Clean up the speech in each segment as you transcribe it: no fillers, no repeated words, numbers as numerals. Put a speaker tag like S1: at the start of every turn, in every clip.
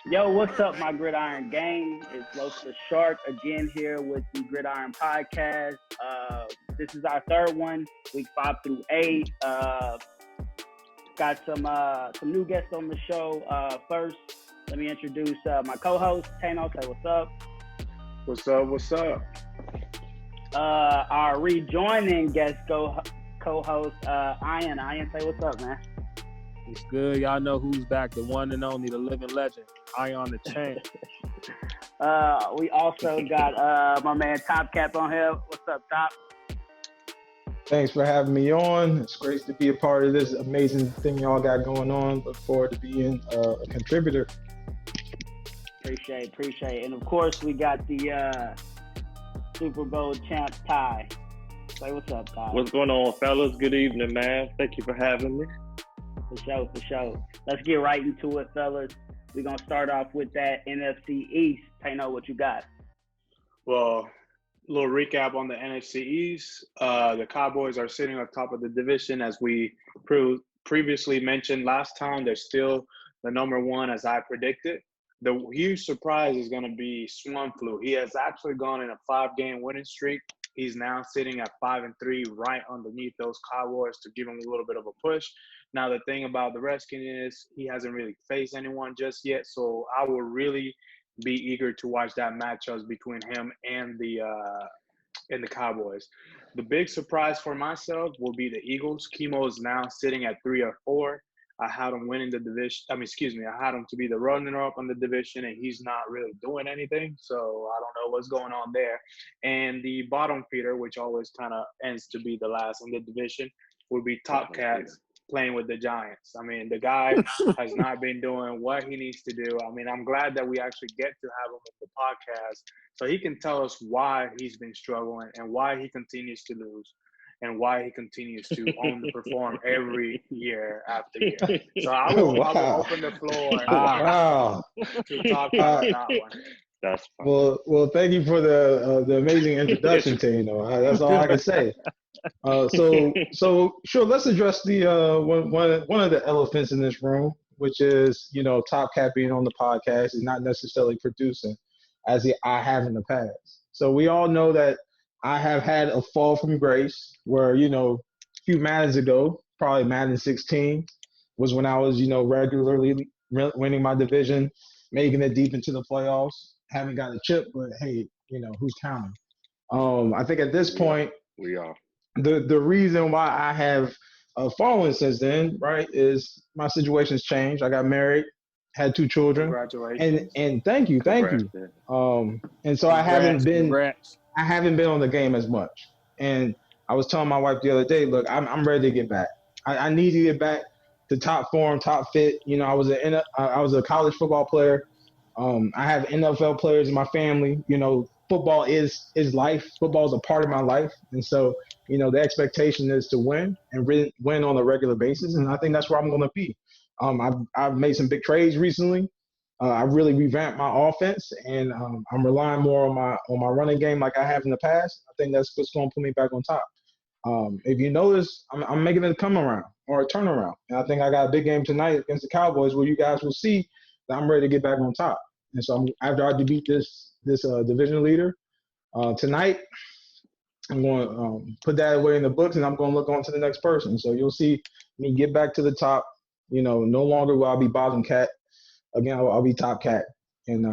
S1: Yo, what's up, my GridIron gang? It's Los the Shark again here with the GridIron podcast. This is our third one, week 5 through 8. Got some new guests on the show. First, let me introduce my co-host, Tainole. Say what's up.
S2: What's up? What's up?
S1: Our rejoining guest co-host, Ian. Ian, say what's up, man.
S3: It's good. Y'all know who's back. The one and only, the living legend, Ion the Chain.
S1: We also got my man Top Cap on here. What's up, Top?
S4: Thanks for having me on. It's great to be a part of this amazing thing y'all got going on. Look forward to being a contributor.
S1: Appreciate it. And of course, we got the Super Bowl champ, Ty. Say what's up, Ty.
S5: What's going on, fellas? Good evening, man. Thank you for having me.
S1: For sure. Let's get right into it, fellas. We're going to start off with that NFC East. Tainole, what you got?
S2: Well, a little recap on the NFC East. The Cowboys are sitting on top of the division. As we previously mentioned last time, they're still the number one as I predicted. The huge surprise is going to be Swamp Flu. He has actually gone in a 5-game winning streak. He's now sitting at 5-3, right underneath those Cowboys to give him a little bit of a push. Now, the thing about the Redskins is he hasn't really faced anyone just yet, so I will really be eager to watch that matchup between him and the Cowboys. The big surprise for myself will be the Eagles. Kimo is now sitting at 3-4. I had him winning the division. I had him to be the runner-up on the division, and he's not really doing anything. So I don't know what's going on there. And the bottom feeder, which always kind of ends to be the last in the division, will be Top Cats playing with the Giants. I mean, the guy has not been doing what he needs to do. I mean, I'm glad that we actually get to have him on the podcast so he can tell us why he's been struggling and why he continues to lose and why he continues to underperform every year after year. So I will open the floor to talk about that one.
S5: That's funny.
S4: Well, thank you for the amazing introduction, Taino. That's all I can say. So sure, let's address the one of the elephants in this room, which is Top Cat being on the podcast is not necessarily producing as I have in the past. So we all know that I have had a fall from grace where, a few Maddens ago, probably Madden 16, was when I was, regularly winning my division, making it deep into the playoffs. Haven't got a chip, but hey, who's counting? I think at this point,
S5: we are.
S4: The reason why I have fallen since then, right, is my situation's changed. I got married, had 2 children.
S2: Congratulations.
S4: And thank you. And so I haven't been on the game as much. And I was telling my wife the other day, look, I'm ready to get back. I need to get back to top form, top fit. I was a college football player. I have NFL players in my family. Football is life. Football is a part of my life. And so, the expectation is to win and win on a regular basis. And I think that's where I'm going to be. I've made some big trades recently. I really revamped my offense, and I'm relying more on my running game like I have in the past. I think that's what's going to put me back on top. If you notice, I'm making a come around or a turnaround, and I think I got a big game tonight against the Cowboys where you guys will see that I'm ready to get back on top. And so after I defeat this division leader tonight, I'm going to put that away in the books, and I'm going to look on to the next person. So you'll see me get back to the top. No longer will I be bottom cat. Again, I'll be Top Cat, and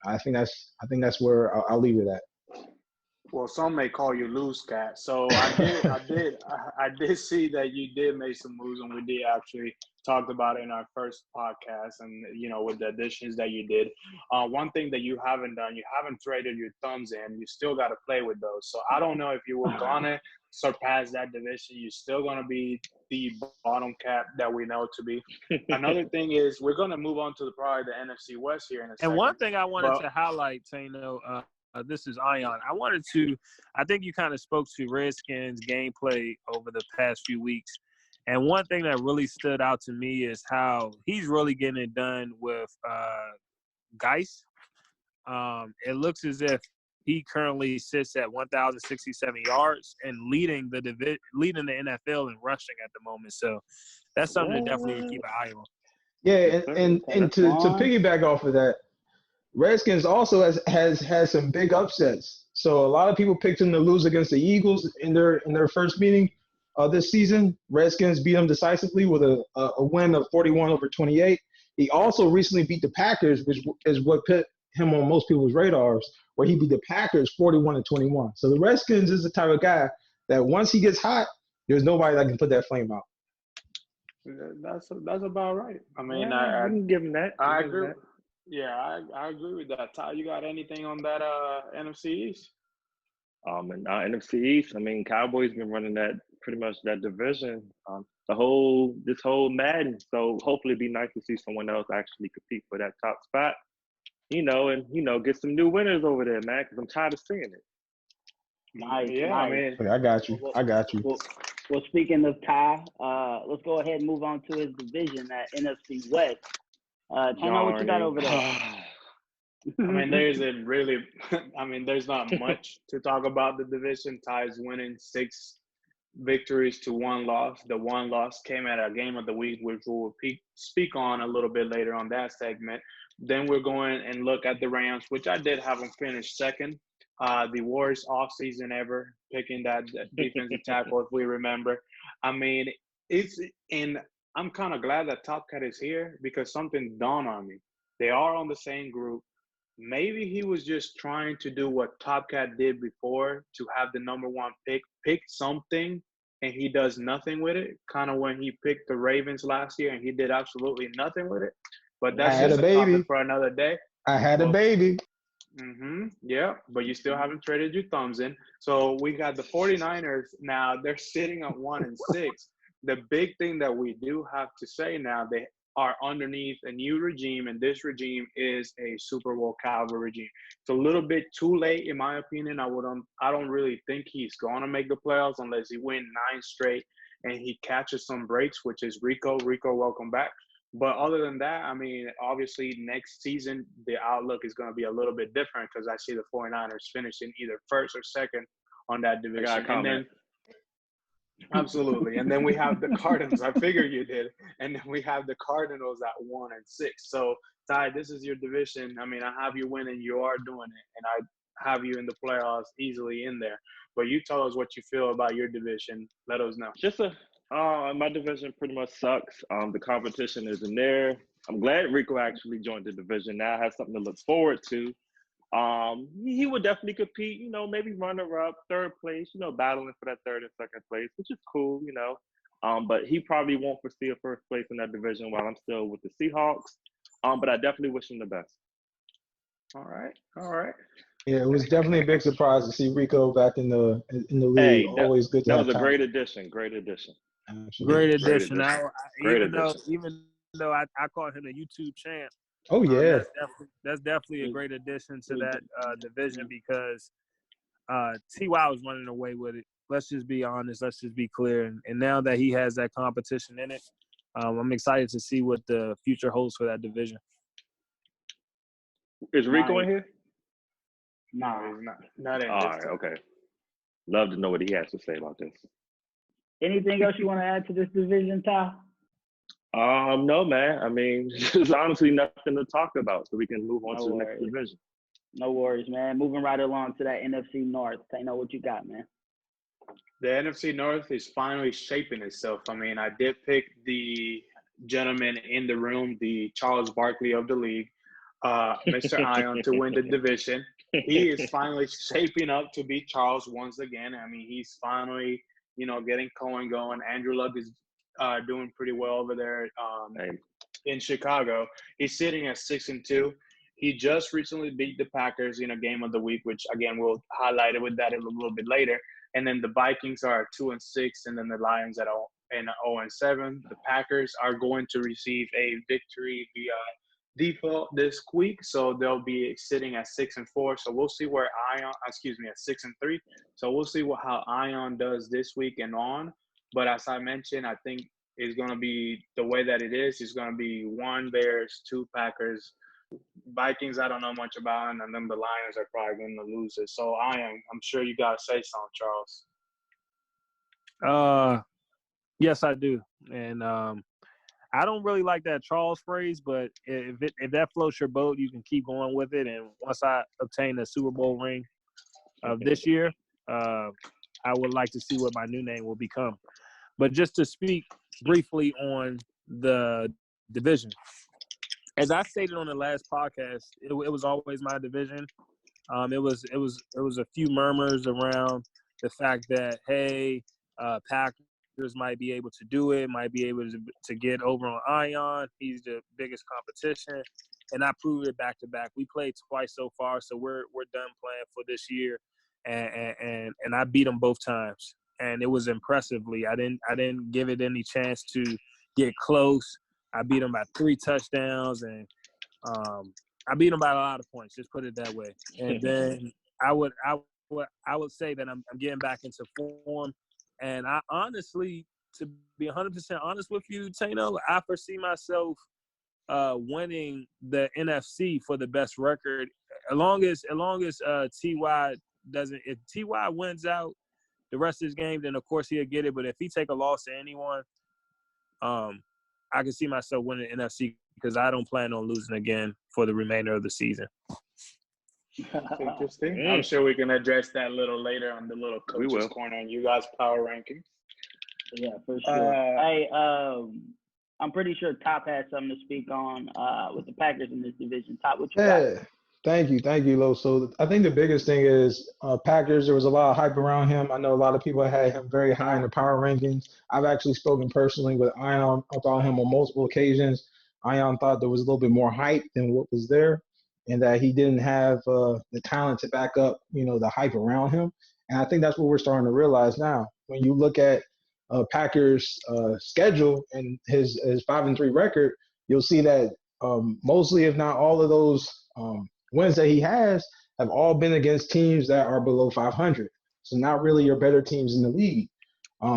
S4: I think that's where I'll leave it at.
S2: Well, some may call you loose cat. So I did see that you did make some moves, and we did actually talk about it in our first podcast, and with the additions that you did. One thing that you haven't done, you haven't traded your thumbs in. You still got to play with those. So I don't know if you were gonna surpass that division. You're still gonna be the bottom cat that we know to be. Another thing is we're gonna move on to probably the NFC West here in a second.
S3: And one thing I wanted to highlight, Taino, this is Ion. I think you kind of spoke to Redskins gameplay over the past few weeks. And one thing that really stood out to me is how he's really getting it done with Geis. It looks as if he currently sits at 1,067 yards and leading the NFL in rushing at the moment. So that's something to definitely keep an eye on.
S4: Yeah, and to piggyback off of that, Redskins also has had some big upsets. So a lot of people picked him to lose against the Eagles in their first meeting this season. Redskins beat them decisively with a win of 41-28. He also recently beat the Packers, which is what put him on most people's radars, where he beat the Packers 41-21. So the Redskins is the type of guy that once he gets hot, there's nobody that can put that flame out.
S2: That's about right. I mean,
S5: yeah, I can give him that.
S2: I agree. Yeah, I agree with that. Ty, you got anything on that NFC East?
S5: And NFC East, I mean, Cowboys been running that pretty much that division. This whole Madden. So hopefully, it'd be nice to see someone else actually compete for that top spot. And get some new winners over there, man. Because I'm tired of seeing it.
S1: Nice.
S2: I mean,
S4: I got you.
S1: Well, speaking of Ty, let's go ahead and move on to his division, that NFC West. Tainole, what you got over there?
S2: I mean, there's not much to talk about the division. Ty's winning 6 victories to 1 loss. The 1 loss came at a game of the week, which we'll speak on a little bit later on that segment. Then we're going and look at the Rams, which I did have them finish second. The worst offseason ever, picking that defensive tackle, if we remember. I mean, I'm kind of glad that Top Cat is here because something dawned on me. They are on the same group. Maybe he was just trying to do what Top Cat did before to have the number 1 pick something, and he does nothing with it. Kind of when he picked the Ravens last year and he did absolutely nothing with it. But that's just a topic for another day.
S4: I had a baby.
S2: Yeah, but you still haven't traded your thumbs in. So we got the 49ers now. They're sitting at 1-6. The big thing that we do have to say now, they are underneath a new regime, and this regime is a Super Bowl caliber regime. It's a little bit too late, in my opinion. I don't really think he's going to make the playoffs unless he wins 9 straight and he catches some breaks, which is Rico. Rico, welcome back. But other than that, I mean, obviously next season, the outlook is going to be a little bit different because I see the 49ers finishing either first or second on that division. And then, absolutely. And then we have the Cardinals. I figured you did. And then we have the Cardinals at 1-6. So, Ty, this is your division. I mean, I have you winning. You are doing it. And I have you in the playoffs easily in there. But you tell us what you feel about your division. Let us know.
S5: My division pretty much sucks. The competition isn't there. I'm glad Rico actually joined the division. Now I have something to look forward to. He would definitely compete, maybe runner-up, third place, battling for that third and second place, which is cool, But he probably won't foresee a first place in that division while I'm still with the Seahawks. But I definitely wish him the best.
S2: All right.
S4: Yeah, it was definitely a big surprise to see Rico back in the league.
S5: Hey,
S4: Always good to have
S5: that was a
S4: talent.
S5: great addition.
S3: Great addition. Even though I call him a YouTube champ.
S4: Oh yeah,
S3: that's definitely a great addition to that division because Ty was running away with it. Let's just be honest. Let's just be clear. And now that he has that competition in it, I'm excited to see what the future holds for that division.
S5: Is Rico in here?
S2: No, he's not in.
S5: All right, okay. Love to know what he has to say about this.
S1: Anything else you want to add to this division, Ty?
S5: No, man. I mean, there's honestly nothing to talk about, so we can move on to the next division.
S1: No worries, man. Moving right along to that NFC North. I know what you got, man.
S2: The NFC North is finally shaping itself. I mean, I did pick the gentleman in the room, the Charles Barkley of the league, Mr. Ion, to win the division. He is finally shaping up to be Charles once again. I mean, he's finally, getting Cohen going. Andrew Luck is doing pretty well over there in Chicago. He's sitting at 6-2. He just recently beat the Packers in a game of the week, which, again, we'll highlight it with that a little bit later. And then the Vikings are at 2-6, and then the Lions at 0-7. The Packers are going to receive a victory via default this week, so they'll be sitting at 6-4. So we'll see where at 6-3. So we'll see how Ion does this week and on. But as I mentioned, I think it's going to be the way that it is. It's going to be 1 Bears, 2 Packers. Vikings, I don't know much about, and then the Lions are probably going to lose it. So I'm sure you got to say something, Charles.
S3: Yes, I do. And I don't really like that Charles phrase, but if that floats your boat, you can keep going with it. And once I obtain a Super Bowl ring of this year, I would like to see what my new name will become. But just to speak briefly on the division, as I stated on the last podcast, it was always my division. It was a few murmurs around the fact that, hey, Packers might be able to do it, might be able to get over on Ion. He's the biggest competition, and I proved it back to back. We played twice so far, so we're done playing for this year, and I beat them both times, and it was impressively. I didn't give it any chance to get close. I beat them by 3 touchdowns, and I beat them by a lot of points. Just put it that way. And then I would say that I'm getting back into form. And I honestly, to be 100% honest with you, Tainole, I foresee myself winning the NFC for the best record. As long as Ty doesn't, if Ty wins out the rest of his game, then of course he'll get it. But if he take a loss to anyone, I can see myself winning the NFC because I don't plan on losing again for the remainder of the season.
S2: Interesting. I'm sure we can address that a little later on the little coaches corner and you guys' power rankings.
S1: Yeah, for sure. Hey, I'm pretty sure Top has something to speak on with the Packers in this division. Top, what you got?
S4: Thank you, Lo. So I think the biggest thing is Packers. There was a lot of hype around him. I know a lot of people had him very high in the power rankings. I've actually spoken personally with Ion about him on multiple occasions. Ion thought there was a little bit more hype than what was there, and that he didn't have the talent to back up, the hype around him. And I think that's what we're starting to realize now. When you look at Packers' schedule and his 5-3 record, you'll see that mostly, if not all of those wins that he has have all been against teams that are below 500. So not really your better teams in the league.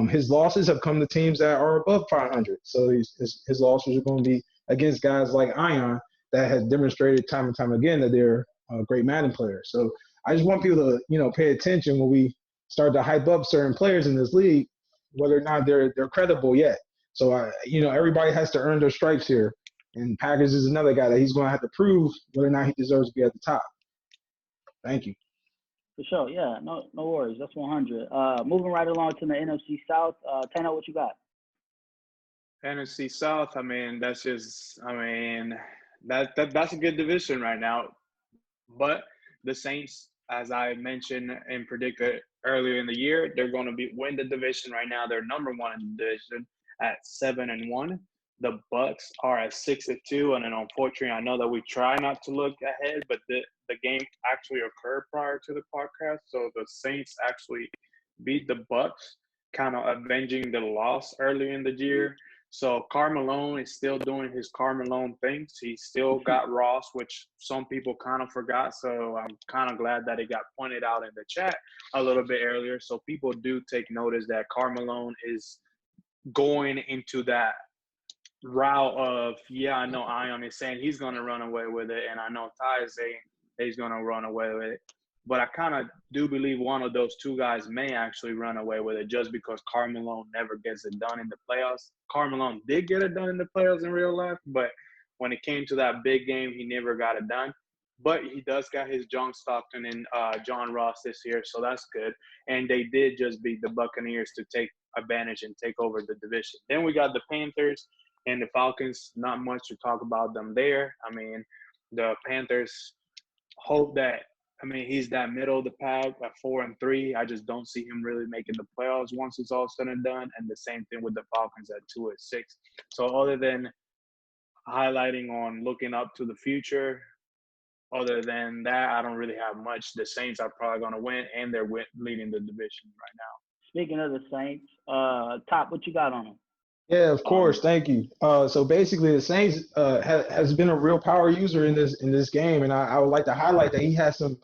S4: His losses have come to teams that are above 500. So his losses are going to be against guys like Ion that has demonstrated time and time again that they're great Madden players. So I just want people to, pay attention when we start to hype up certain players in this league, whether or not they're credible yet. So, everybody has to earn their stripes here. And Packers is another guy that he's going to have to prove whether or not he deserves to be at the top. Thank you.
S1: For sure, yeah, no worries. That's 100. Moving right along to the NFC South. Tainole, what you got?
S2: NFC South, that's a good division right now. But the Saints, as I mentioned and predicted earlier in the year, they're going to win the division right now. They're number 1 in the division at 7-1. The Bucks are at 6-2, and then unfortunately, I know that we try not to look ahead, but the game actually occurred prior to the podcast. So the Saints actually beat the Bucks, kind of avenging the loss earlier in the year. So Carmelo is still doing his Carmelo things. He still got Ross, which some people kind of forgot. So I'm kind of glad that it got pointed out in the chat a little bit earlier. So people do take notice that Carmelo is going into that route of, I know Ion is saying he's going to run away with it, and I know Ty is saying he's going to run away with it. But I kind of do believe one of those two guys may actually run away with it just because Carmelo never gets it done in the playoffs. Carmelo did get it done in the playoffs in real life, but when it came to that big game, he never got it done. But he does got his John Stockton and John Ross this year, so that's good. And they did just beat the Buccaneers to take advantage and take over the division. Then we got the Panthers and the Falcons. Not much to talk about them there. I mean, the Panthers hope that he's that middle of the pack at 4-3. I just don't see him really making the playoffs once it's all said and done. And the same thing with the Falcons at 2-6. So other than highlighting on looking up to the future, other than that, I don't really have much. The Saints are probably going to win, and they're leading the division right now.
S1: Speaking of the Saints, Top, what you got on them?
S4: Yeah, of course. Thank you. So basically, the Saints has been a real power user in this game, and I would like to highlight that he has some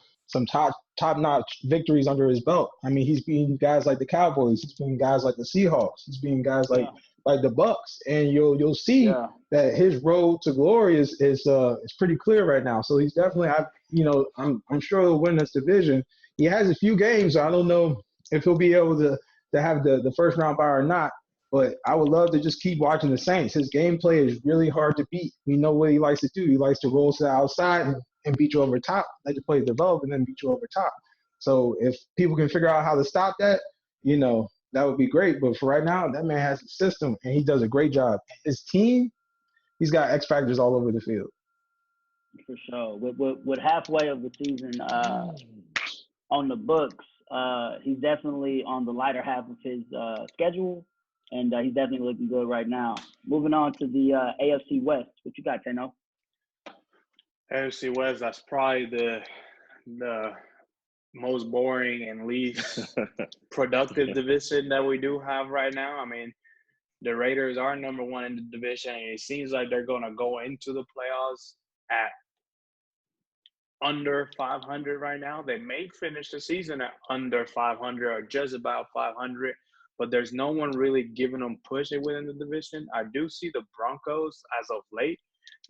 S4: top-notch victories under his belt. I mean, he's beating guys like the Cowboys. He's beating guys like the Seahawks. He's beating guys like the Bucks, and you'll see that his road to glory is pretty clear right now. So he's definitely, I'm sure he'll win this division. He has a few games. So I don't know if he'll be able to have the first round bye or not. But I would love to just keep watching the Saints. His gameplay is really hard to beat. We know what he likes to do. He likes to roll to the outside and beat you over top, let the play develop, and then beat you over top. So if people can figure out how to stop that, that would be great. But for right now, that man has a system, and he does a great job. His team, he's got X factors all over the field.
S1: For sure. With halfway of the season on the books, he's definitely on the lighter half of his schedule, and he's definitely looking good right now. Moving on to the AFC West. What you got, Tainole?
S2: AFC West, that's probably the most boring and least productive division that we do have right now. I mean, the Raiders are number one in the division, and it seems like they're going to go into the playoffs at under 500 right now. They may finish the season at under 500 or just about 500, but there's no one really giving them push within the division. I do see the Broncos as of late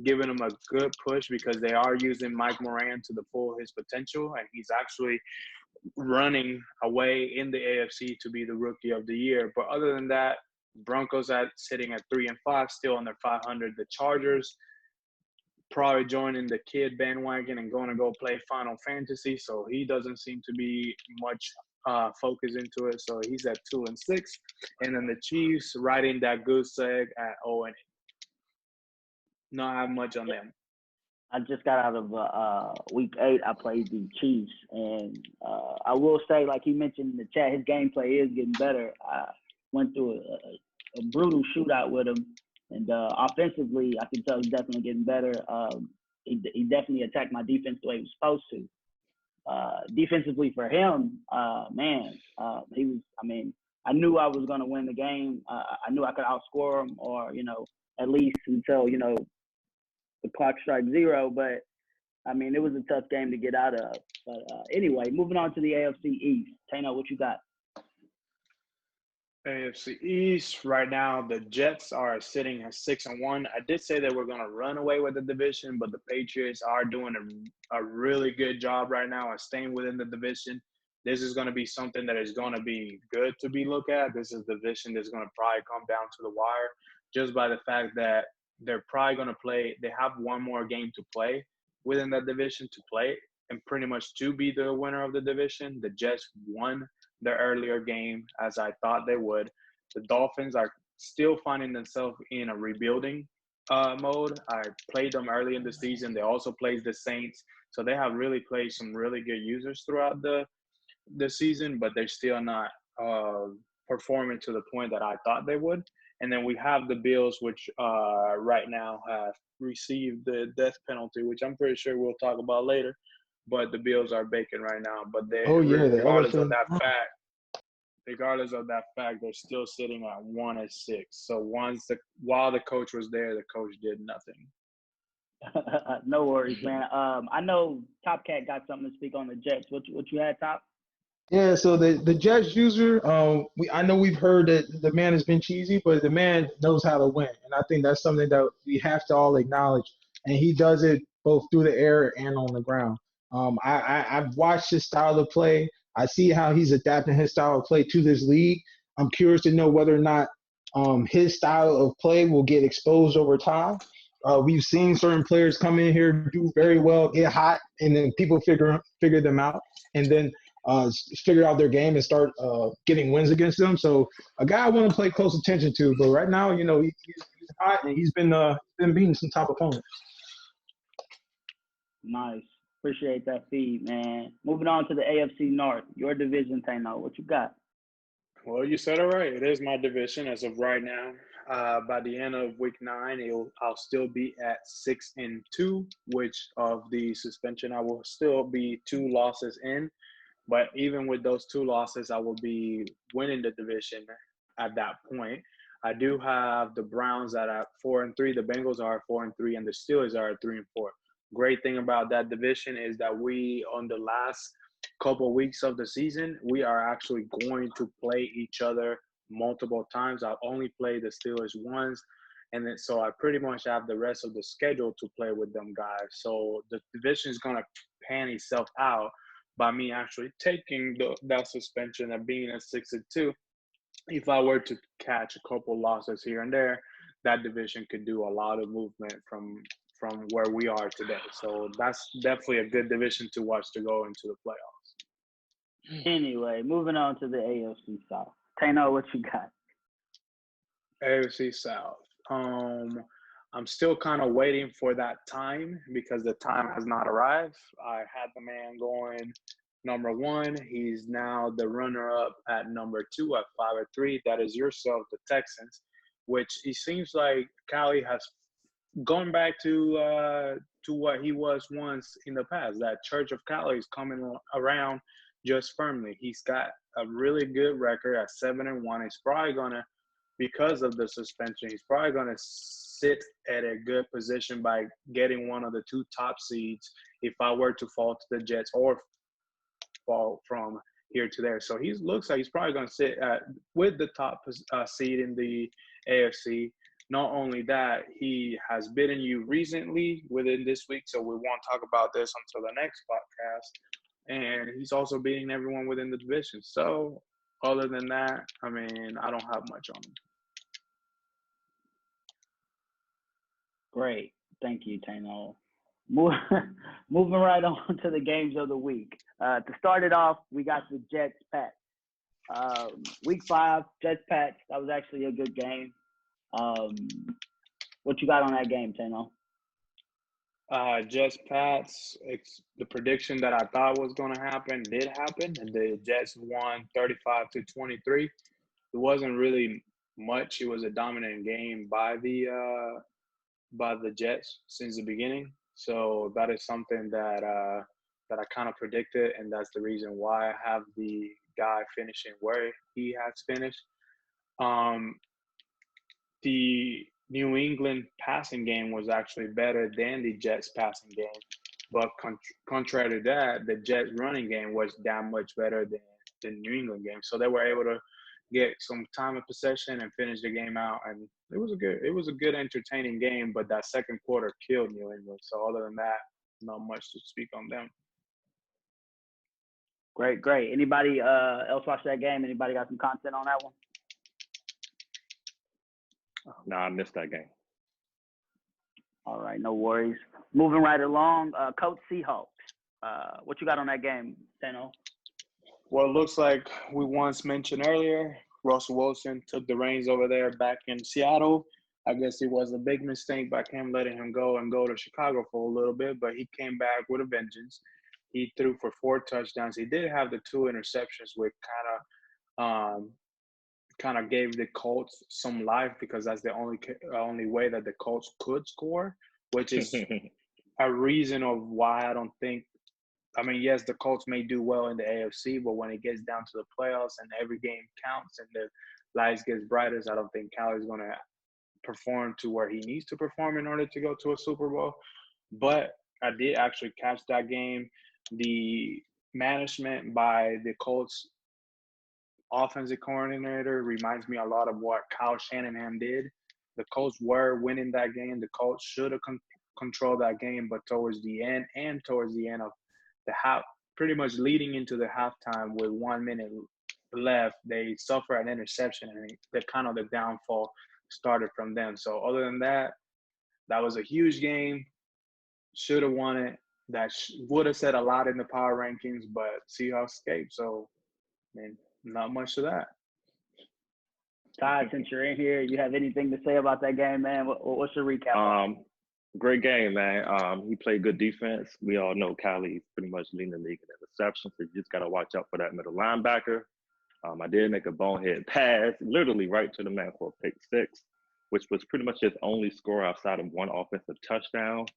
S2: giving them a good push because they are using Mike Moran to the full his potential, and he's actually running away in the AFC to be the Rookie of the Year. But other than that, Broncos sitting at 3-5, still under 500. The Chargers probably joining the kid bandwagon and going to go play Final Fantasy, so he doesn't seem to be much focus into it. So he's at 2-6, and then the Chiefs riding that goose egg at 0-8. Not have much on them.
S1: I just got out of week 8. I played the Chiefs, and I will say, like he mentioned in the chat, his gameplay is getting better. I went through a brutal shootout with him, and offensively, I can tell he's definitely getting better. He definitely attacked my defense the way he was supposed to. Defensively for him, he was. I mean, I knew I was going to win the game. I knew I could outscore him, or at least until the clock strikes 0. But I mean, it was a tough game to get out of. But anyway, moving on to the AFC East. Tainole, what you got?
S2: AFC East right now, the Jets are sitting at 6-1. I did say that we're going to run away with the division, but the Patriots are doing a really good job right now of staying within the division. This is going to be something that is going to be good to be looked at. This is a division that's going to probably come down to the wire just by the fact that they're probably going to play. They have one more game to play within that division to play and pretty much to be the winner of the division. The Jets won their earlier game as I thought they would. The Dolphins are still finding themselves in a rebuilding mode. I played them early in the season. They also played the Saints. So they have really played some really good users throughout the season, but they're still not performing to the point that I thought they would. And then we have the Bills, which right now have received the death penalty, which I'm pretty sure we'll talk about later. But the Bills are baking right now. But regardless of that fact, they're still sitting at 1-6. So while the coach was there, the coach did nothing.
S1: No worries, man. I know Top Cat got something to speak on the Jets. What you had, Top?
S4: Yeah, so the Jets user, I know we've heard that the man has been cheesy, but the man knows how to win, and I think that's something that we have to all acknowledge. And he does it both through the air and on the ground. I've watched his style of play. I see how he's adapting his style of play to this league. I'm curious to know whether or not his style of play will get exposed over time. We've seen certain players come in here, do very well, get hot, and then people figure them out, and then figure out their game and start getting wins against them. So a guy I want to pay close attention to. But right now, he's hot, and he's been beating some top opponents.
S1: Nice. Appreciate that feed, man. Moving on to the AFC North, your division, Tainole. What you got?
S2: Well, you said it right. It is my division as of right now. By the end of week 9, I'll still be at 6-2, which of the suspension, I will still be 2 losses in. But even with those 2 losses, I will be winning the division at that point. I do have the Browns at 4-3. The Bengals are 4-3, and the Steelers are 3-4. Great thing about that division is that we, on the last couple of weeks of the season, we are actually going to play each other multiple times. I've only played the Steelers once, and then so I pretty much have the rest of the schedule to play with them guys. So the division is going to pan itself out by me actually taking that suspension and being at 6-2. if I were to catch a couple losses here and there, that division could do a lot of movement from where we are today. So that's definitely a good division to watch to go into the playoffs.
S1: Anyway, moving on to the AFC South. Tainole, what you got?
S2: AFC South. I'm still kind of waiting for that time because the time has not arrived. I had the man going number one. He's now the runner-up at number two at 5-3. That is yourself, the Texans, which it seems like Cali has gone back to what he was once in the past. That Church of Cali is coming around just firmly. He's got a really good record at 7-1. He's probably gonna, because of the suspension, he's probably gonna sit at a good position by getting one of the two top seeds if I were to fall to the Jets or fall from here to there. So he looks like he's probably going to sit with the top seed in the AFC. Not only that, he has beaten you recently within this week, so we won't talk about this until the next podcast. And he's also beating everyone within the division. So other than that, I mean, I don't have much on him.
S1: Great. Thank you, Tainole. Moving right on to the games of the week. To start it off, we got the Jets-Pats. Week 5, Jets-Pats. That was actually a good game. What you got on that game, Tainole?
S2: Jets-Pats, the prediction that I thought was going to happen did happen, and the Jets won 35-23. It wasn't really much. It was a dominant game by the Jets since the beginning. So that is something that I kind of predicted, and that's the reason why I have the guy finishing where he has finished. The New England passing game was actually better than the Jets passing game, but contrary to that, the Jets running game was damn much better than the New England game. So they were able to get some time of possession and finish the game out, and it was a good entertaining game, but that second quarter killed New England. So other than that, not much to speak on them.
S1: Great. Anybody else watch that game? Anybody got some content on that one?
S5: No, I missed that game.
S1: All right, no worries. Moving right along, Coach Seahawks. What you got on that game, Tainole?
S2: Well, it looks like we once mentioned earlier, Russell Wilson took the reins over there back in Seattle. I guess it was a big mistake by him letting him go and go to Chicago for a little bit, but he came back with a vengeance. He threw for 4 touchdowns. He did have the 2 interceptions, which kind of gave the Colts some life because that's the only way that the Colts could score, which is a reason of why I don't think. I mean, yes, the Colts may do well in the AFC, but when it gets down to the playoffs and every game counts and the lights gets brighter, I don't think Cali's going to perform to where he needs to perform in order to go to a Super Bowl. But I did actually catch that game. The management by the Colts offensive coordinator reminds me a lot of what Kyle Shanahan did. The Colts were winning that game. The Colts should have controlled that game, but towards the end of the half, pretty much leading into the halftime with 1 minute left, they suffer an interception, and the downfall started from them. So other than that, that was a huge game. Should have won it. That would have said a lot in the power rankings, but Seahawks escaped. So, I mean, not much to that.
S1: Todd, since you're in here, you have anything to say about that game, man? What's your recap?
S5: Great game, man. He played good defense. We all know Cali's pretty much leading the league in interceptions, so you just got to watch out for that middle linebacker. I did make a bonehead pass, literally right to the man for a pick 6, which was pretty much his only score outside of one offensive touchdown.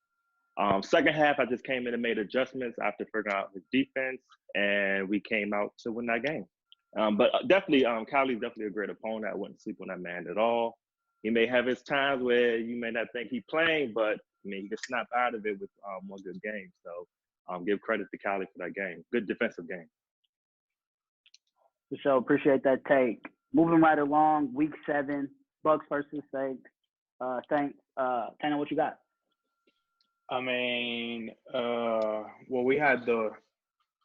S5: Second half, I just came in and made adjustments after figuring out his defense, and we came out to win that game. But definitely, Cali's definitely a great opponent. I wouldn't sleep on that man at all. He may have his times where you may not think he's playing, but I mean, he can snap out of it with one good game. So give credit to Cali for that game. Good defensive game.
S1: So appreciate that take. Moving right along, week 7, Bucks versus Saints. Tanner, what you got?
S2: I mean, well, we had the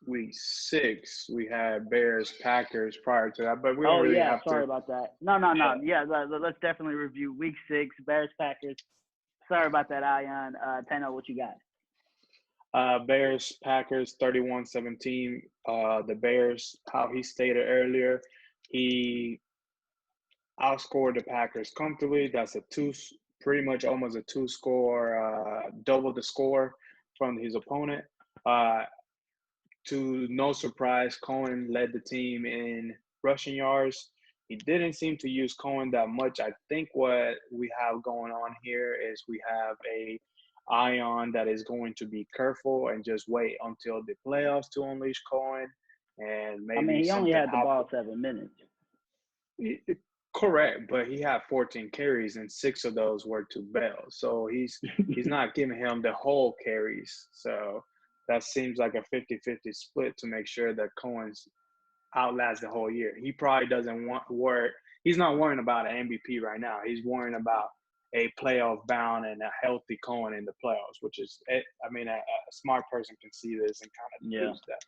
S2: week 6, we had Bears, Packers prior to that, but we don't really have
S1: sorry
S2: to.
S1: about that. No. Yeah, let's definitely review week 6, Bears, Packers. Sorry about that, Ion. Tainole, what you got?
S2: Bears, Packers, 31-17. The Bears, how he stated earlier, he outscored the Packers comfortably. That's pretty much almost a 2-score, double the score from his opponent. To no surprise, Cohen led the team in rushing yards. He didn't seem to use Cohen that much. I think what we have going on here is we have a Ion that is going to be careful and just wait until the playoffs to unleash Cohen. And maybe
S1: he only had the ball 7 minutes.
S2: Correct, but he had 14 carries and 6 of those were to Bell. So he's not giving him the whole carries. So that seems like a 50-50 split to make sure that Cohen's outlasts the whole year. He probably doesn't he's not worrying about an MVP right now. He's worrying about a playoff bound and a healthy Cohen in the playoffs, which is, a smart person can see this and kind of use that.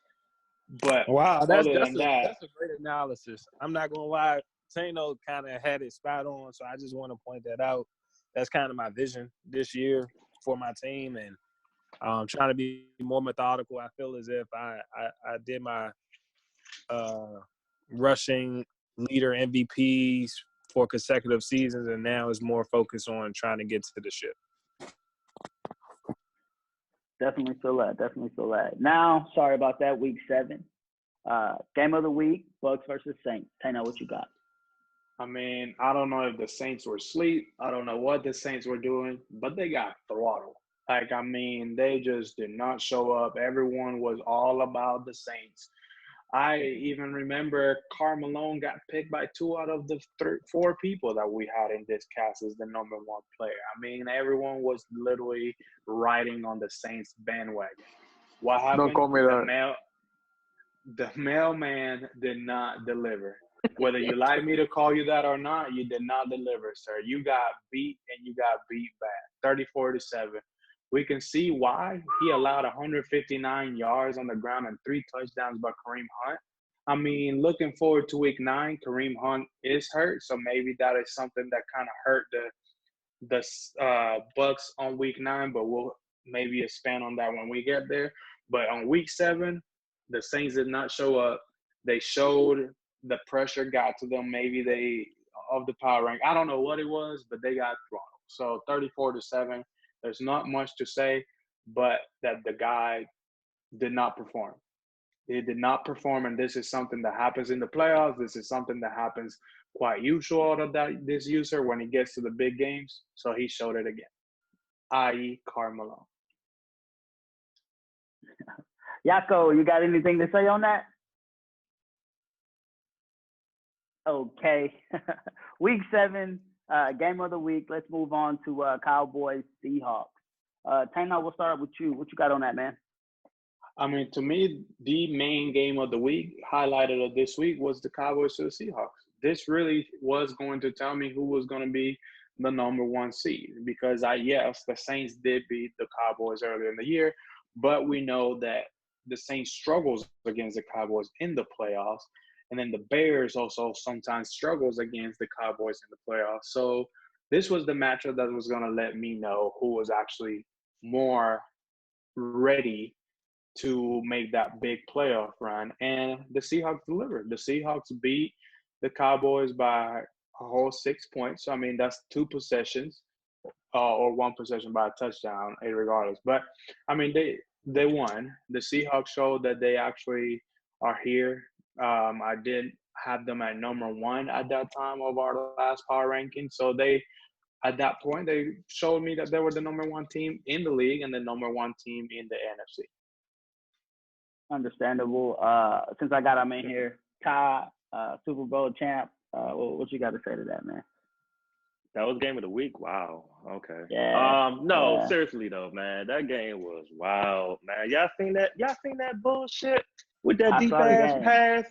S2: But
S3: wow, that's a great analysis. I'm not gonna lie, Tainole kind of had it spot on, so I just want to point that out. That's kind of my vision this year for my team, and trying to be more methodical. I feel as if I did my rushing leader MVPs for consecutive seasons, and now it's more focused on trying to get to the ship.
S1: Definitely feel that. Now, sorry about that, week 7. Game of the week, Bucs versus Saints. Tainole, what you got?
S2: I mean, I don't know if the Saints were asleep. I don't know what the Saints were doing, but they got throttled. They just did not show up. Everyone was all about the Saints. I even remember Karl Malone got picked by 2 out of the 4 people that we had in this cast as the number 1 player. I mean, everyone was literally riding on the Saints bandwagon. What happened?
S6: Don't call me that.
S2: The mailman did not deliver. Whether you like me to call you that or not, you did not deliver, sir. You got beat, and you got beat bad, 34-7. We can see why. He allowed 159 yards on the ground and 3 touchdowns by Kareem Hunt. I mean, looking forward to week 9, Kareem Hunt is hurt, so maybe that is something that kind of hurt the Bucs on week 9, but we'll maybe expand on that when we get there. But on week 7, the Saints did not show up. They showed the pressure got to them. Maybe of the power rank. I don't know what it was, but they got throttled. So 34-7. There's not much to say, but that the guy did not perform. He did not perform, and this is something that happens in the playoffs. This is something that happens quite usual to this user when he gets to the big games. So he showed it again, i.e. Karl Malone.
S1: Yako, you got anything to say on that? Okay. Week 7, game of the week. Let's move on to Cowboys, Seahawks. Tainole, we'll start with you. What you got on that, man?
S2: I mean, to me, the main game of the week, highlighted of this week, was the Cowboys to the Seahawks. This really was going to tell me who was going to be the number 1 seed, because the Saints did beat the Cowboys earlier in the year, but we know that the Saints struggles against the Cowboys in the playoffs. And then the Bears also sometimes struggles against the Cowboys in the playoffs. So this was the matchup that was going to let me know who was actually more ready to make that big playoff run. And the Seahawks delivered. The Seahawks beat the Cowboys by a whole 6 points. So, I mean, that's 2 possessions or 1 possession by a touchdown, regardless. But, I mean, they won. The Seahawks showed that they actually are here. I did have them at number 1 at that time of our last power ranking. So at that point, they showed me that they were the number 1 team in the league and the number 1 team in the NFC.
S1: Understandable. Since I got him in here, Ty, Super Bowl champ, what you got to say to that, man?
S5: That was game of the week. Wow. Okay.
S1: Yeah.
S5: No, seriously though, man, that game was wild, man. Y'all seen that bullshit with that deep ass pass,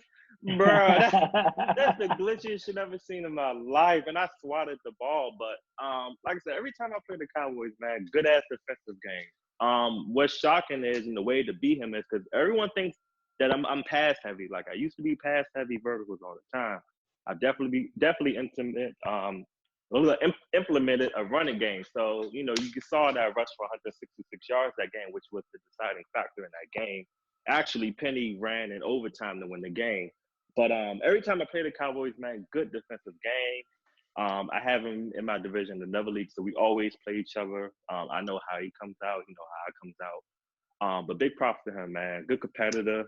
S5: bro? That's the glitchiest shit I've ever seen in my life, and I swatted the ball. But like I said, every time I play the Cowboys, man, good ass defensive game. What's shocking is in the way to beat him is because everyone thinks that I'm pass heavy. Like I used to be pass heavy verticals all the time. I definitely implemented a running game. So, you saw that rush for 166 yards that game, which was the deciding factor in that game. Actually, Penny ran in overtime to win the game. But every time I play the Cowboys, man, good defensive game. I have him in my division, another league, so we always play each other. I know how he comes out, how I comes out. But big props to him, man. Good competitor.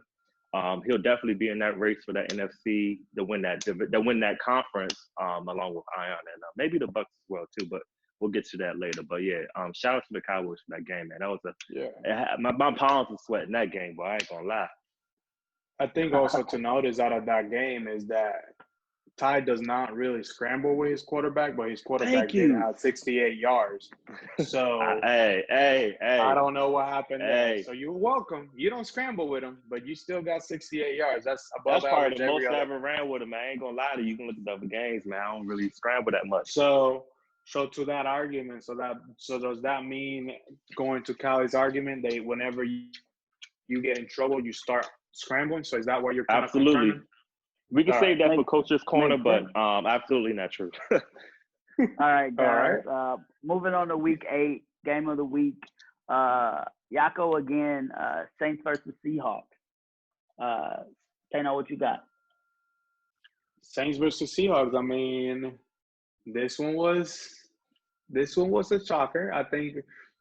S5: He'll definitely be in that race for that NFC to win that conference, along with Ion and maybe the Bucs as well too. But we'll get to that later. But yeah, shout out to the Cowboys for that game, man. That was my palms were sweating that game, but I ain't gonna lie.
S2: I think also to notice out of that game is that Ty does not really scramble with his quarterback, but his quarterback did have 68 yards. So
S5: hey,
S2: I don't know what happened there. So you're welcome. You don't scramble with him, but you still got 68 yards. That's above
S5: That's
S2: average.
S5: That's probably the most I ever ran with him, man. I ain't gonna lie to you. You can look at the other games, man. I don't really scramble that much.
S2: So to that argument, so does that mean, going to Callie's argument, that whenever you get in trouble, you start scrambling? So is that what you're kind of confirming?
S5: We can save that for Coach's Corner, but absolutely not true.
S1: All right, guys. Moving on to Week 8, game of the week. Yako again, Saints versus Seahawks. Tainole, what you got?
S2: Saints versus Seahawks. I mean, this one was a shocker. I think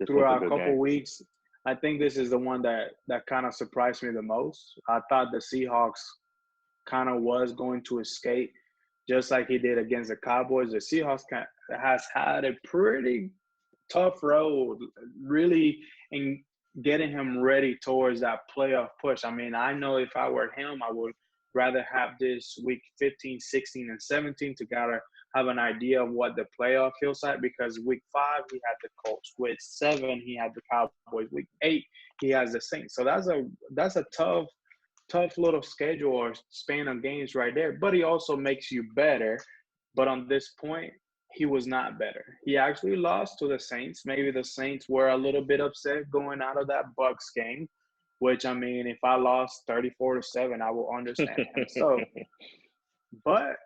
S2: throughout a couple weeks, I think this is the one that kind of surprised me the most. I thought the Seahawks kind of was going to escape, just like he did against the Cowboys. The Seahawks has had a pretty tough road, really, in getting him ready towards that playoff push. I mean, I know if I were him, I would rather have this week 15, 16, and 17 to gotta have an idea of what the playoff feels like, because week 5 he had the Colts, week 7 he had the Cowboys, week 8 he has the Saints. So that's a tough little schedule or span of games right there. But he also makes you better. But on this point, he was not better. He actually lost to the Saints. Maybe the Saints were a little bit upset going out of that Bucs game, which, I mean, if I lost 34-7, I will understand. So, but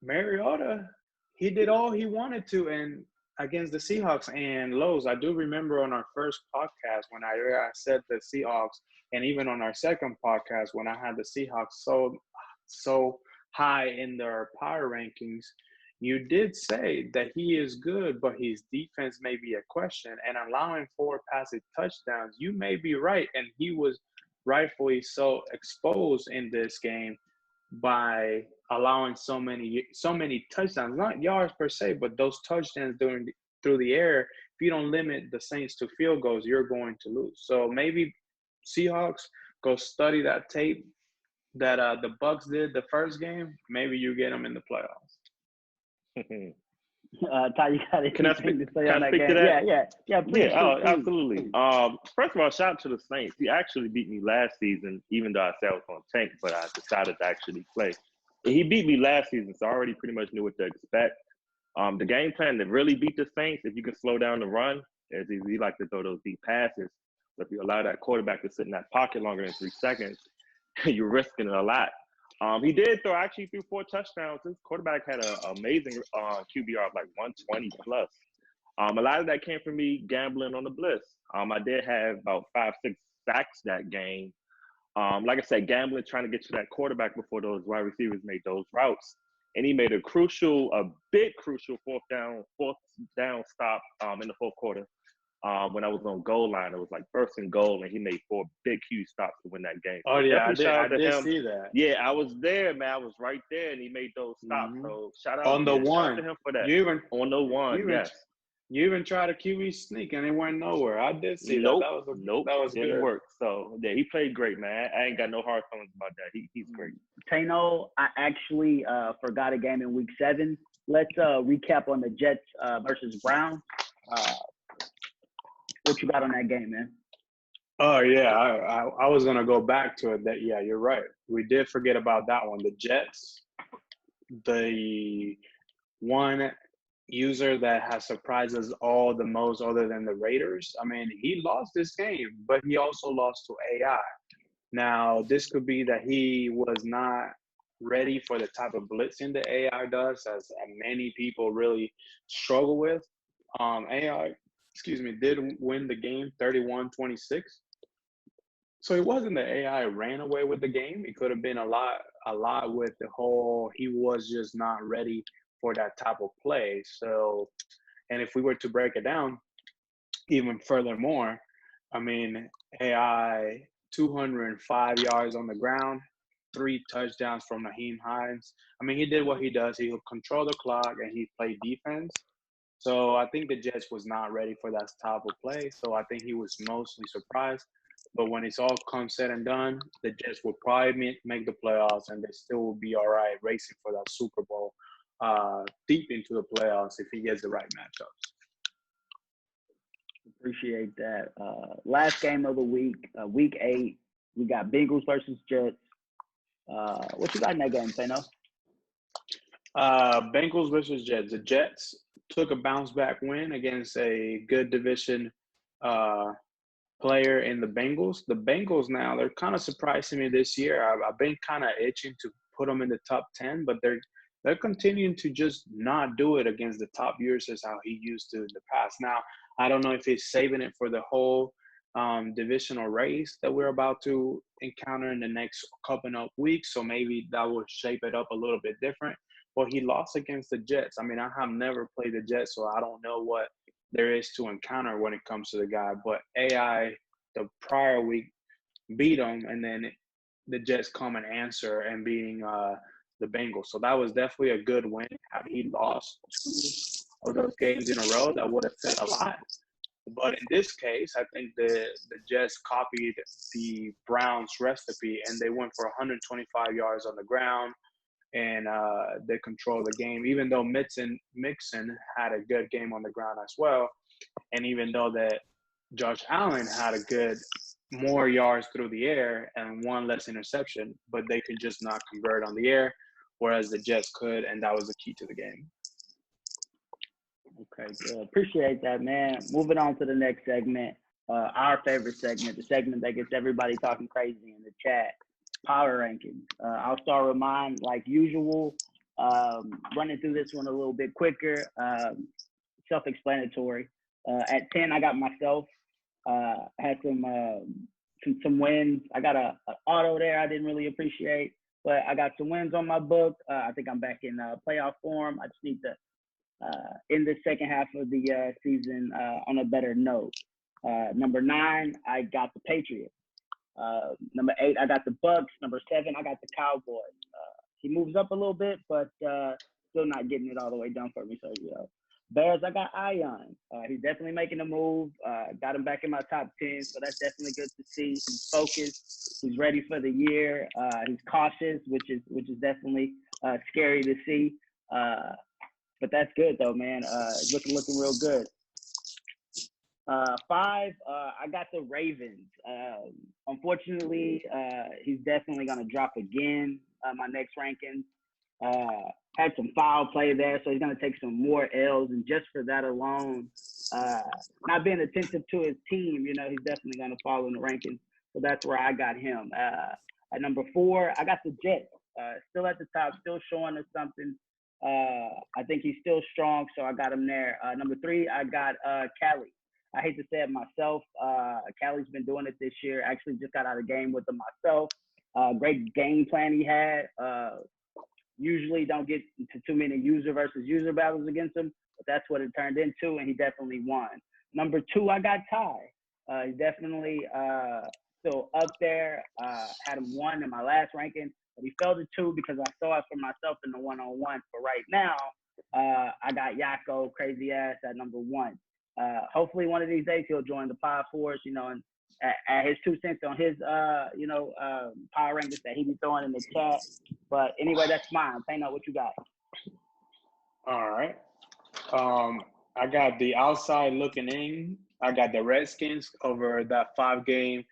S2: Mariota, he did all he wanted to, and against the Seahawks. And Lowe's, I do remember on our first podcast when I said the Seahawks, and even on our second podcast when I had the Seahawks so high in their power rankings, you did say that he is good, but his defense may be a question. And allowing 4 passing touchdowns, you may be right. And he was rightfully so exposed in this game by allowing so many touchdowns, not yards per se, but those touchdowns through the air. If you don't limit the Saints to field goals, you're going to lose. So maybe Seahawks, go study that tape that the Bucs did the first game. Maybe you get them in the playoffs.
S1: Ty, you got anything to say on that game? Please.
S5: Absolutely. First of all, shout out to the Saints. He actually beat me last season, even though I said I was going to tank, but I decided to actually play. He beat me last season, so I already pretty much knew what to expect. The game plan to really beat the Saints, if you can slow down the run, as he like to throw those deep passes. So if you allow that quarterback to sit in that pocket longer than 3 seconds, you're risking a lot. He actually threw 4 touchdowns. His quarterback had an amazing QBR of like 120 plus. A lot of that came from me gambling on the blitz. I did have about 5-6 sacks that game. Like I said, gambling, trying to get to that quarterback before those wide receivers made those routes. And he made a big crucial fourth down stop in the fourth quarter. When I was on goal line, it was like 1st and goal, and he made 4 big, huge stops to win that game.
S2: Oh, yeah, I did see that.
S5: Yeah, I was there, man. I was right there, and he made those stops. Mm-hmm. So shout out
S2: on the one
S5: to him for that.
S2: On the one, yes. You even tried a QB sneak, and it went nowhere. I did see that. That was
S5: didn't
S2: good.
S5: work. So, yeah, he played great, man. I ain't got no hard feelings about that. He's great.
S1: Tainole, I actually forgot a game in Week 7. Let's recap on the Jets versus Browns. What you got on that game, man?
S2: Oh, yeah. I was going to go back to it. Yeah, you're right. We did forget about that one. The Jets, the one user that has surprised us all the most other than the Raiders. I mean, he lost this game, but he also lost to AI. Now, this could be that he was not ready for the type of blitzing that AI does, as many people really struggle with. AI, did win the game 31-26. So it wasn't that AI ran away with the game. It could have been a lot with the whole, he was just not ready for that type of play. So, and if we were to break it down even furthermore, I mean, AI 205 yards on the ground, 3 touchdowns from Naheem Hines. I mean, he did what he does. He would control the clock and he played defense. So I think the Jets was not ready for that type of play. So I think he was mostly surprised. But when it's all come said and done, the Jets will probably make the playoffs, and they still will be all right racing for that Super Bowl deep into the playoffs if he gets the right matchups.
S1: Appreciate that. Last game of the week, week 8, we got Bengals versus Jets. What you got in that game, Tainole?
S2: Bengals versus Jets. The Jets took a bounce back win against a good division player in the Bengals. The Bengals now, they're kind of surprising me this year. I've been kind of itching to put them in the top 10, but they're continuing to just not do it against the top years as how he used to in the past. Now, I don't know if he's saving it for the whole divisional race that we're about to encounter in the next couple of weeks, so maybe that will shape it up a little bit different. But he lost against the Jets. I mean, I have never played the Jets, so I don't know what there is to encounter when it comes to the guy. But AI, the prior week, beat him, and then the Jets come and answer and beating the Bengals. So that was definitely a good win. Had he lost 2 of those games in a row, that would have said a lot. But in this case, I think the Jets copied the Browns recipe, and they went for 125 yards on the ground, and they controlled the game, even though Mixon had a good game on the ground as well. And even though that Josh Allen had a good more yards through the air and 1 less interception, but they could just not convert on the air, whereas the Jets could, and that was the key to the game.
S1: Okay, good. Appreciate that, man. Moving on to the next segment, our favorite segment, the segment that gets everybody talking crazy in the chat, power rankings. I'll start with mine like usual, running through this one a little bit quicker, self-explanatory. At 10, I got myself. Had some wins. I got an auto there I didn't really appreciate, but I got some wins on my book. I think I'm back in playoff form. I just need to in the second half of the season on a better note. Number 9, I got the Patriots. Number 8, I got the Bucks. Number 7, I got the Cowboys. He moves up a little bit, but still not getting it all the way done for me. So, Bears, I got Ion. He's definitely making a move. Got him back in my top 10, so that's definitely good to see. He's focused. He's ready for the year. He's cautious, which is definitely scary to see. But that's good though, man. Looking real good. 5, I got the Ravens. Unfortunately, he's definitely gonna drop again. My next ranking. Had some foul play there, so he's gonna take some more L's, and just for that alone, not being attentive to his team, he's definitely gonna fall in the rankings. So that's where I got him. At number 4, I got the Jets. Still at the top, still showing us something. I think he's still strong, so I got him there. Number 3, I got Callie. I hate to say it myself. Callie's been doing it this year. Actually, just got out of game with him myself. Great game plan he had. Usually don't get into too many user versus user battles against him, but that's what it turned into, and he definitely won. Number 2, I got Ty. He's definitely still up there. Had him 1 in my last ranking, but he fell to 2 because I saw it for myself in the one-on-one. But right now, I got Yako, crazy ass, at number 1. Hopefully one of these days he'll join the pod for us, and add his 2 cents on his, power rankings that he be throwing in the chat. But anyway, that's mine. Tainole, what you got?
S2: All right. I got the outside looking in. I got the Redskins over that 5-game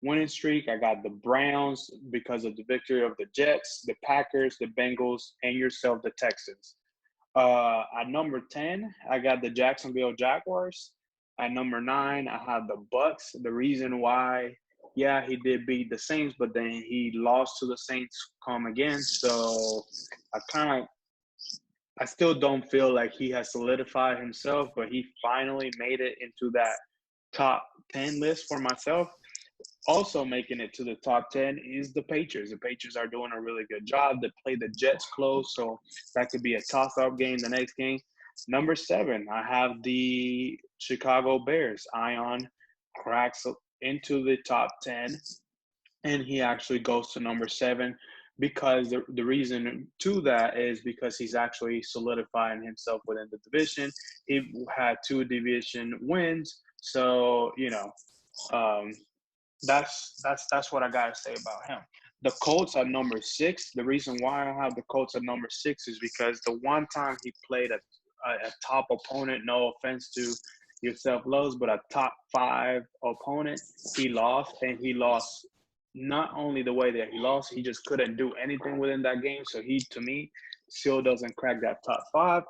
S2: winning streak. I got the Browns because of the victory of the Jets, the Packers, the Bengals, and yourself, the Texans. At number 10, I got the Jacksonville Jaguars. At number 9, I have the Bucks. The reason why yeah, he did beat the Saints, but then he lost to the Saints come again. So I still don't feel like he has solidified himself, but he finally made it into that top 10 list for myself. Also making it to the top 10 is the Patriots. The Patriots are doing a really good job. They play the Jets close, so that could be a toss-up game the next game. Number 7, I have the Chicago Bears. Ion cracks into the top 10, and he actually goes to number 7 because the reason to that is because he's actually solidifying himself within the division. He had 2 division wins, so, that's what I gotta say about him. The Colts are number 6. The reason why I have the Colts at number 6 is because the one time he played a top opponent, no offense to yourself, Lowe's, but a top 5 opponent, he lost, and he lost not only the way that he lost, he just couldn't do anything within that game. So he, to me, still doesn't crack that top 5.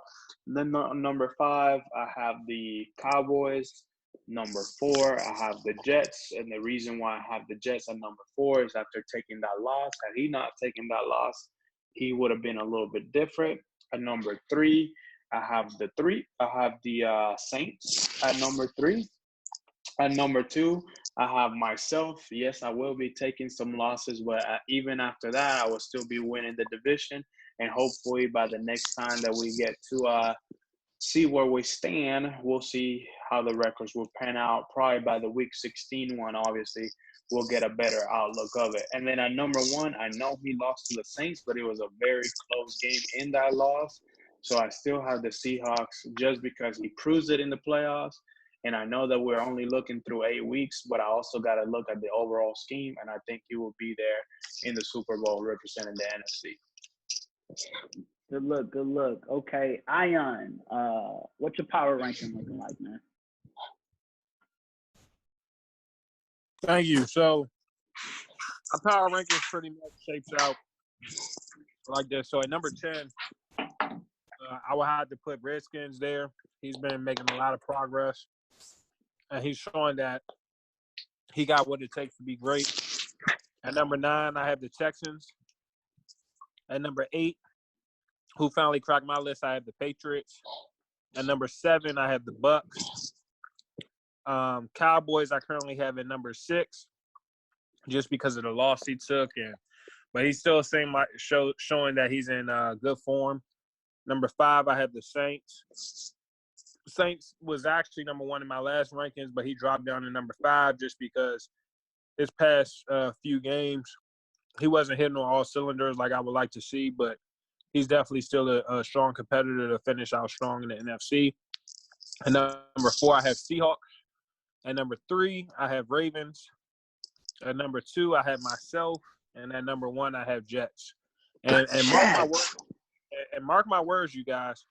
S2: Then number 5, I have the Cowboys. Number 4, I have the Jets, and the reason why I have the Jets at number 4 is after taking that loss. Had he not taken that loss, he would have been a little bit different. At number 3, I have the Saints at number 3. At number 2, I have myself. Yes, I will be taking some losses, but even after that, I will still be winning the division, and hopefully by the next time that we get to see where we stand, we'll see how the records will pan out. Probably by the week 16 one, obviously, we'll get a better outlook of it. And then at number 1, I know he lost to the Saints, but it was a very close game in that loss. So I still have the Seahawks just because he proves it in the playoffs. And I know that we're only looking through 8 weeks, but I also got to look at the overall scheme, and I think he will be there in the Super Bowl representing the NFC.
S1: Good look. Okay, Ion, what's your power ranking looking like, man?
S3: Thank you. So, our power ranking pretty much shapes out like this. So, at number 10, I will have to put Redskins there. He's been making a lot of progress, and he's showing that he got what it takes to be great. At number 9, I have the Texans. At number 8, who finally cracked my list, I have the Patriots. At number 7, I have the Bucks. Cowboys, I currently have at number 6, just because of the loss he took, but he's still showing that he's in good form. Number 5, I have the Saints. Saints was actually number 1 in my last rankings, but he dropped down to number 5 just because his past few games he wasn't hitting on all cylinders like I would like to see, but he's definitely still a strong competitor to finish out strong in the NFC. And number 4, I have Seahawks. At number 3, I have Ravens. At number 2, I have myself. And at number 1, I have Jets. And mark my words, you guys.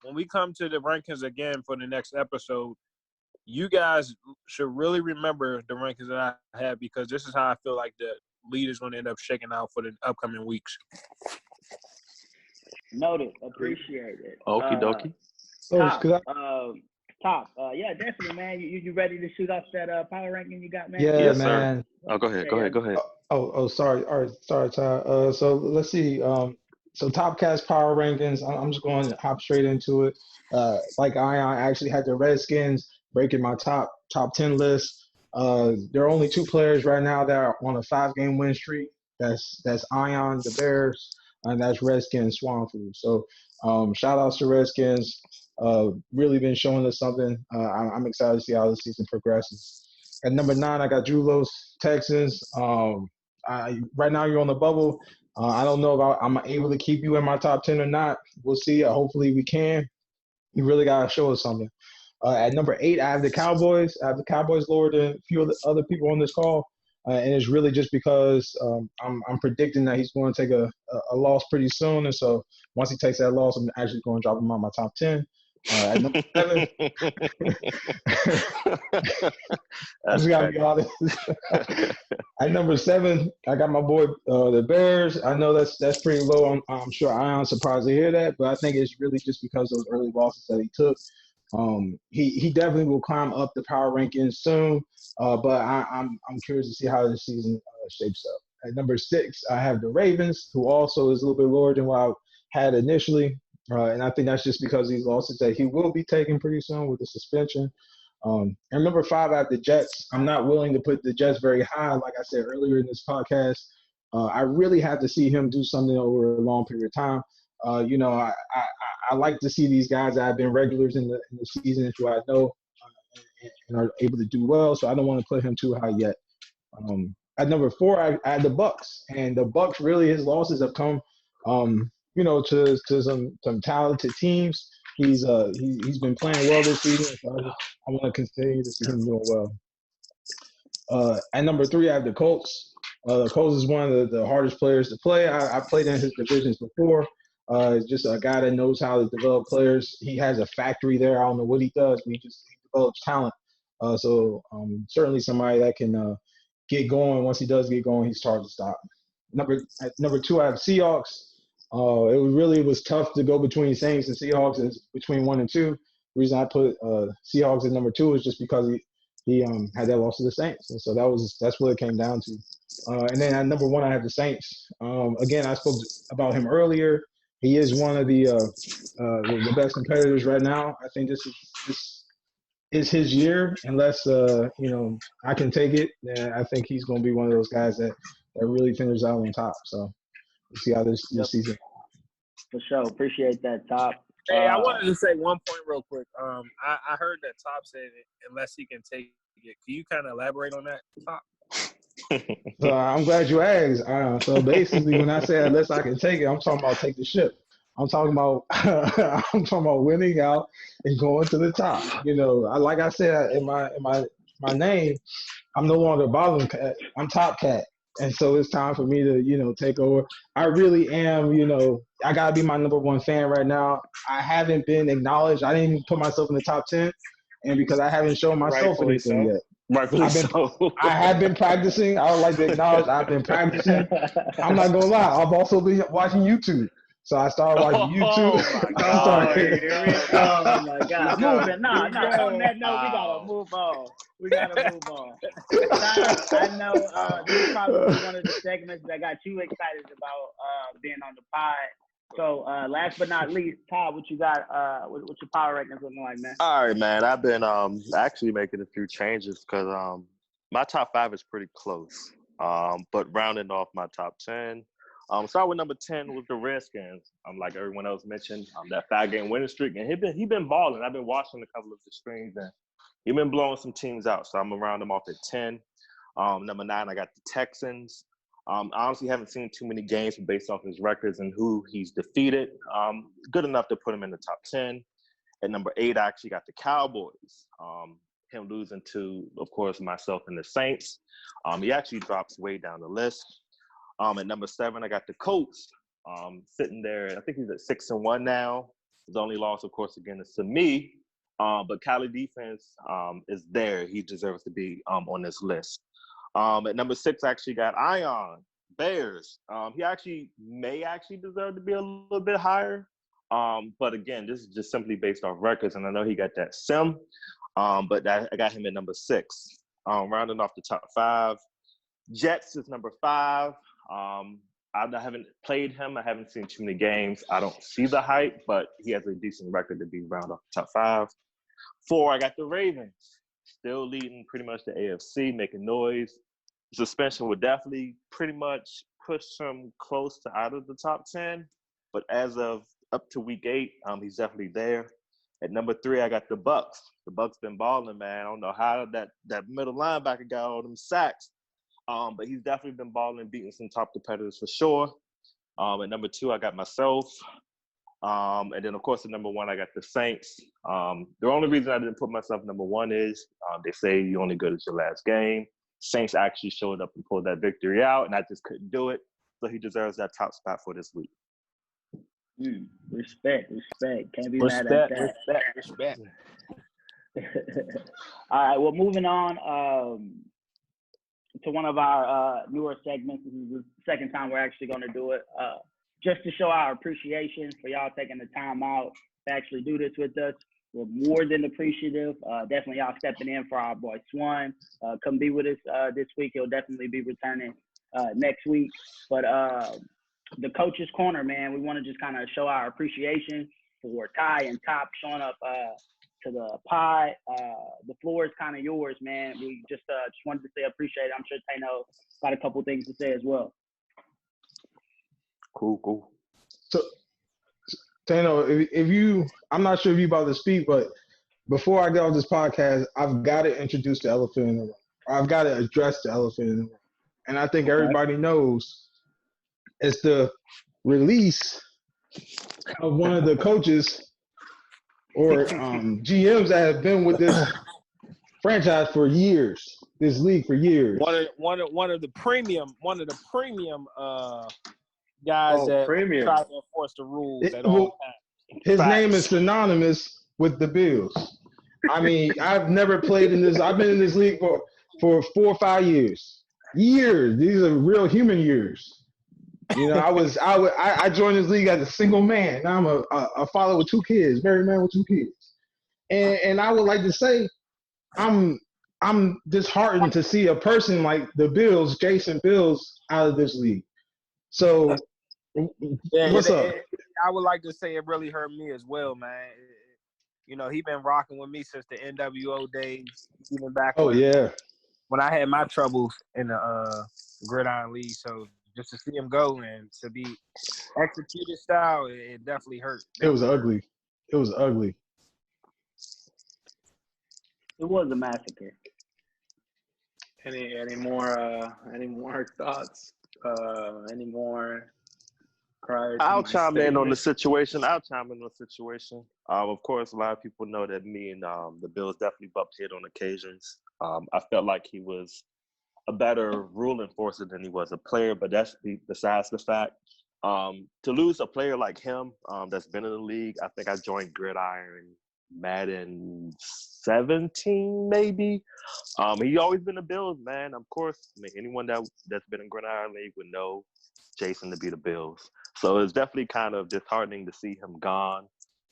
S3: When we come to the rankings again for the next episode, you guys should really remember the rankings that I have, because this is how I feel like the lead is going to end up shaking out for the upcoming weeks.
S1: Noted. Appreciate it.
S5: Okie dokie.
S1: Top. Yeah, definitely, man. You ready to shoot off that power ranking you got, man?
S4: Yeah,
S5: Yes,
S4: man.
S5: Sir. Oh, go ahead.
S4: Sorry. All right, sorry, Ty. So let's see. So top cast power rankings. I'm just going to hop straight into it. Like I actually had the Redskins breaking my top 10 list. There are only 2 players right now that are on a 5-game win streak. That's Ion, the Bears, and that's Redskins Swan Food. So shout outs to Redskins. Really been showing us something. I'm excited to see how the season progresses. At number 9, I got Julos, Texans. Right now you're on the bubble. I don't know if I'm able to keep you in my top 10 or not. We'll see. Hopefully we can. You really got to show us something. At number 8, I have the Cowboys. I have the Cowboys lower than a few of the other people on this call. And it's really just because I'm predicting that he's going to take a loss pretty soon. And so once he takes that loss, I'm actually going to drop him out my top 10. At number 7, I just gotta be honest. At number 7, I got my boy the Bears. I know that's pretty low. I'm sure Ion's surprised to hear that, but I think it's really just because of those early losses that he took. He definitely will climb up the power rankings soon. But I'm curious to see how this season shapes up. At number 6, I have the Ravens, who also is a little bit lower than what I had initially. And I think that's just because these losses that he will be taking pretty soon with the suspension. And number 5, I have the Jets. I'm not willing to put the Jets very high, like I said earlier in this podcast. I really have to see him do something over a long period of time. I like to see these guys that have been regulars in the season who I know and are able to do well. So I don't want to put him too high yet. At number 4, I had the Bucks, and the Bucks really his losses have come, to some talented teams. He's been playing well this season, so I want to continue to see him doing well. At number 3, I have the Colts. The Colts is one of the hardest players to play. I played in his divisions before. Just a guy that knows how to develop players. He has a factory there. I don't know what he does, but he develops talent. So certainly somebody that can get going. Once he does get going, he's hard to stop. At number 2, I have Seahawks. It really was tough to go between Saints and Seahawks. It's between 1 and 2. The reason I put Seahawks at number 2 is just because he had that loss to the Saints, and so that's what it came down to. And then at number 1, I have the Saints. Again, I spoke about him earlier. He is one of the best competitors right now. I think this is his year. Unless I can take it, then I think he's going to be one of those guys that really finishes out on top. So we'll see how this season.
S1: For sure, appreciate that, Top.
S3: Hey, I wanted to say one point real quick. I heard that Top said it, unless he can take it. Can you kind of elaborate on that, Top?
S4: So I'm glad you asked. So basically, when I say unless I can take it, I'm talking about take the ship. I'm talking about winning out and going to the top. Like I said in my name, I'm no longer bottom cat. I'm top cat, and so it's time for me to take over. I really am. I gotta be my number 1 fan right now. I haven't been acknowledged. I didn't even put myself in the top 10, and because I haven't shown myself anything yet.
S5: Rightfully so.
S4: I have been practicing. I would like to acknowledge I've been practicing. I'm not gonna lie. I've also been watching YouTube. So I started watching YouTube.
S1: Oh my God! Moving. No. On that note, we gotta move on. I know this is probably one of the segments that got you excited about being on the pod. So last but not least, Todd, what you got? What's your power rankings looking like, man?
S5: All right, man. I've been actually making a few changes because my top 5 is pretty close. But rounding off my top 10. Start with number 10 with the Redskins. Like everyone else mentioned, that 5-game winning streak, and he been balling. I've been watching a couple of the streams, and he been blowing some teams out. So I'm gonna round him off at 10. Number 9, I got the Texans. I honestly haven't seen too many games based off his records and who he's defeated. Good enough to put him in the top 10. At number 8, I actually got the Cowboys. Him losing to, of course, myself and the Saints. He actually drops way down the list. At number 7, I got the Colts sitting there. I think he's at 6-1 now. His only loss, of course, again, is to me. But Cali defense is there. He deserves to be on this list. At number 6, I actually got Ion Bears. He may deserve to be a little bit higher. But again, this is just simply based off records, and I know he got that sim. But I got him at number 6. Rounding off the top 5, Jets is number 5. I haven't played him. I haven't seen too many games. I don't see the hype, but he has a decent record to be round off the top 5. 4, I got the Ravens. Still leading pretty much the AFC, making noise. Suspension would definitely pretty much push him close to out of the top 10. But as of up to week 8, he's definitely there. At number 3, I got the Bucks. The Bucks been balling, man. I don't know how that middle linebacker got all them sacks. But he's definitely been balling, beating some top competitors for sure. At number 2, I got myself. And then, of course, at number 1, I got the Saints. The only reason I didn't put myself number 1 is they say you're only good as your last game. Saints actually showed up and pulled that victory out, and I just couldn't do it. So he deserves that top spot for this week.
S1: Respect. Can't be mad at that.
S3: Respect.
S1: All right, well, moving on to one of our newer segments. This is the second time we're actually going to do it. Just to show our appreciation for y'all taking the time out to actually do this with us. We're more than appreciative. Definitely y'all stepping in for our boy Swan. Come be with us this week. He'll definitely be returning next week. But the Coach's Corner, man, we want to just kind of show our appreciation for Ty and Top showing up to the pod. The floor is kind of yours, man. We just wanted to say appreciate it. I'm sure Tainole got a couple things to say as well.
S5: Cool.
S4: So, Tainole, if you, I'm not sure if you're about to speak, but before I get off this podcast, I've got to introduce the elephant in the room. I've got to address the elephant in the room. And I think everybody knows it's the release of one of the coaches or GMs that have been with this franchise for years, this league for years.
S3: One of the premium guys that try to enforce the rules at all times.
S4: His name is synonymous with the Bills. I mean, I've never played in this. I've been in this league for 4 or 5 years. These are real human years. You know, I joined this league as a single man. Now I'm a father with 2 kids, married man with 2 kids. And I would like to say I'm disheartened to see a person like the Bills, Jason Bills, out of this league. So what's up?
S3: I would like to say it really hurt me as well, man. You know, he been rocking with me since the NWO days, even back when I had my troubles in the Gridiron League. So just to see him go and to be executed style, it definitely hurt.
S4: It was ugly. It was ugly.
S1: It was a massacre.
S2: Any more thoughts? Any more cries?
S5: I'll chime in on the situation. Of course, a lot of people know that me and the Bills definitely bumped head on occasions. I felt like he was a better rule enforcer than he was a player, but that's besides the fact. To lose a player like him that's been in the league, I think I joined GridIron Madden 17 maybe. He always been a Bills man. Of course, I mean, anyone that's been in GridIron League would know Jason to be the Bills. So it's definitely kind of disheartening to see him gone.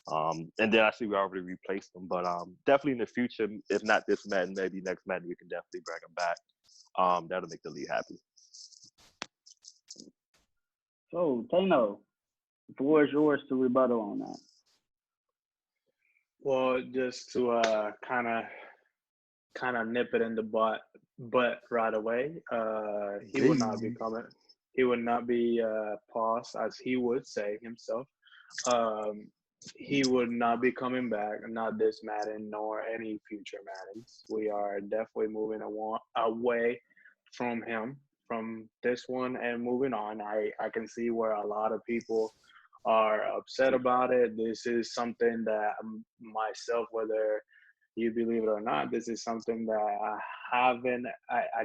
S5: And then I see we already replaced him, but definitely in the future, if not this Madden, maybe next Madden, we can definitely bring him back. That'll make the league happy.
S1: So, Tainole, the floor is yours to rebuttal on that.
S2: Well, just to kind of nip it in the butt right away. He would not be coming. He would not be paused, as he would say himself. He would not be coming back, not this Madden nor any future Maddens. We are definitely moving away from him, from this one, and moving on. I can see where a lot of people are upset about it. This is something that myself, whether you believe it or not, this is something that I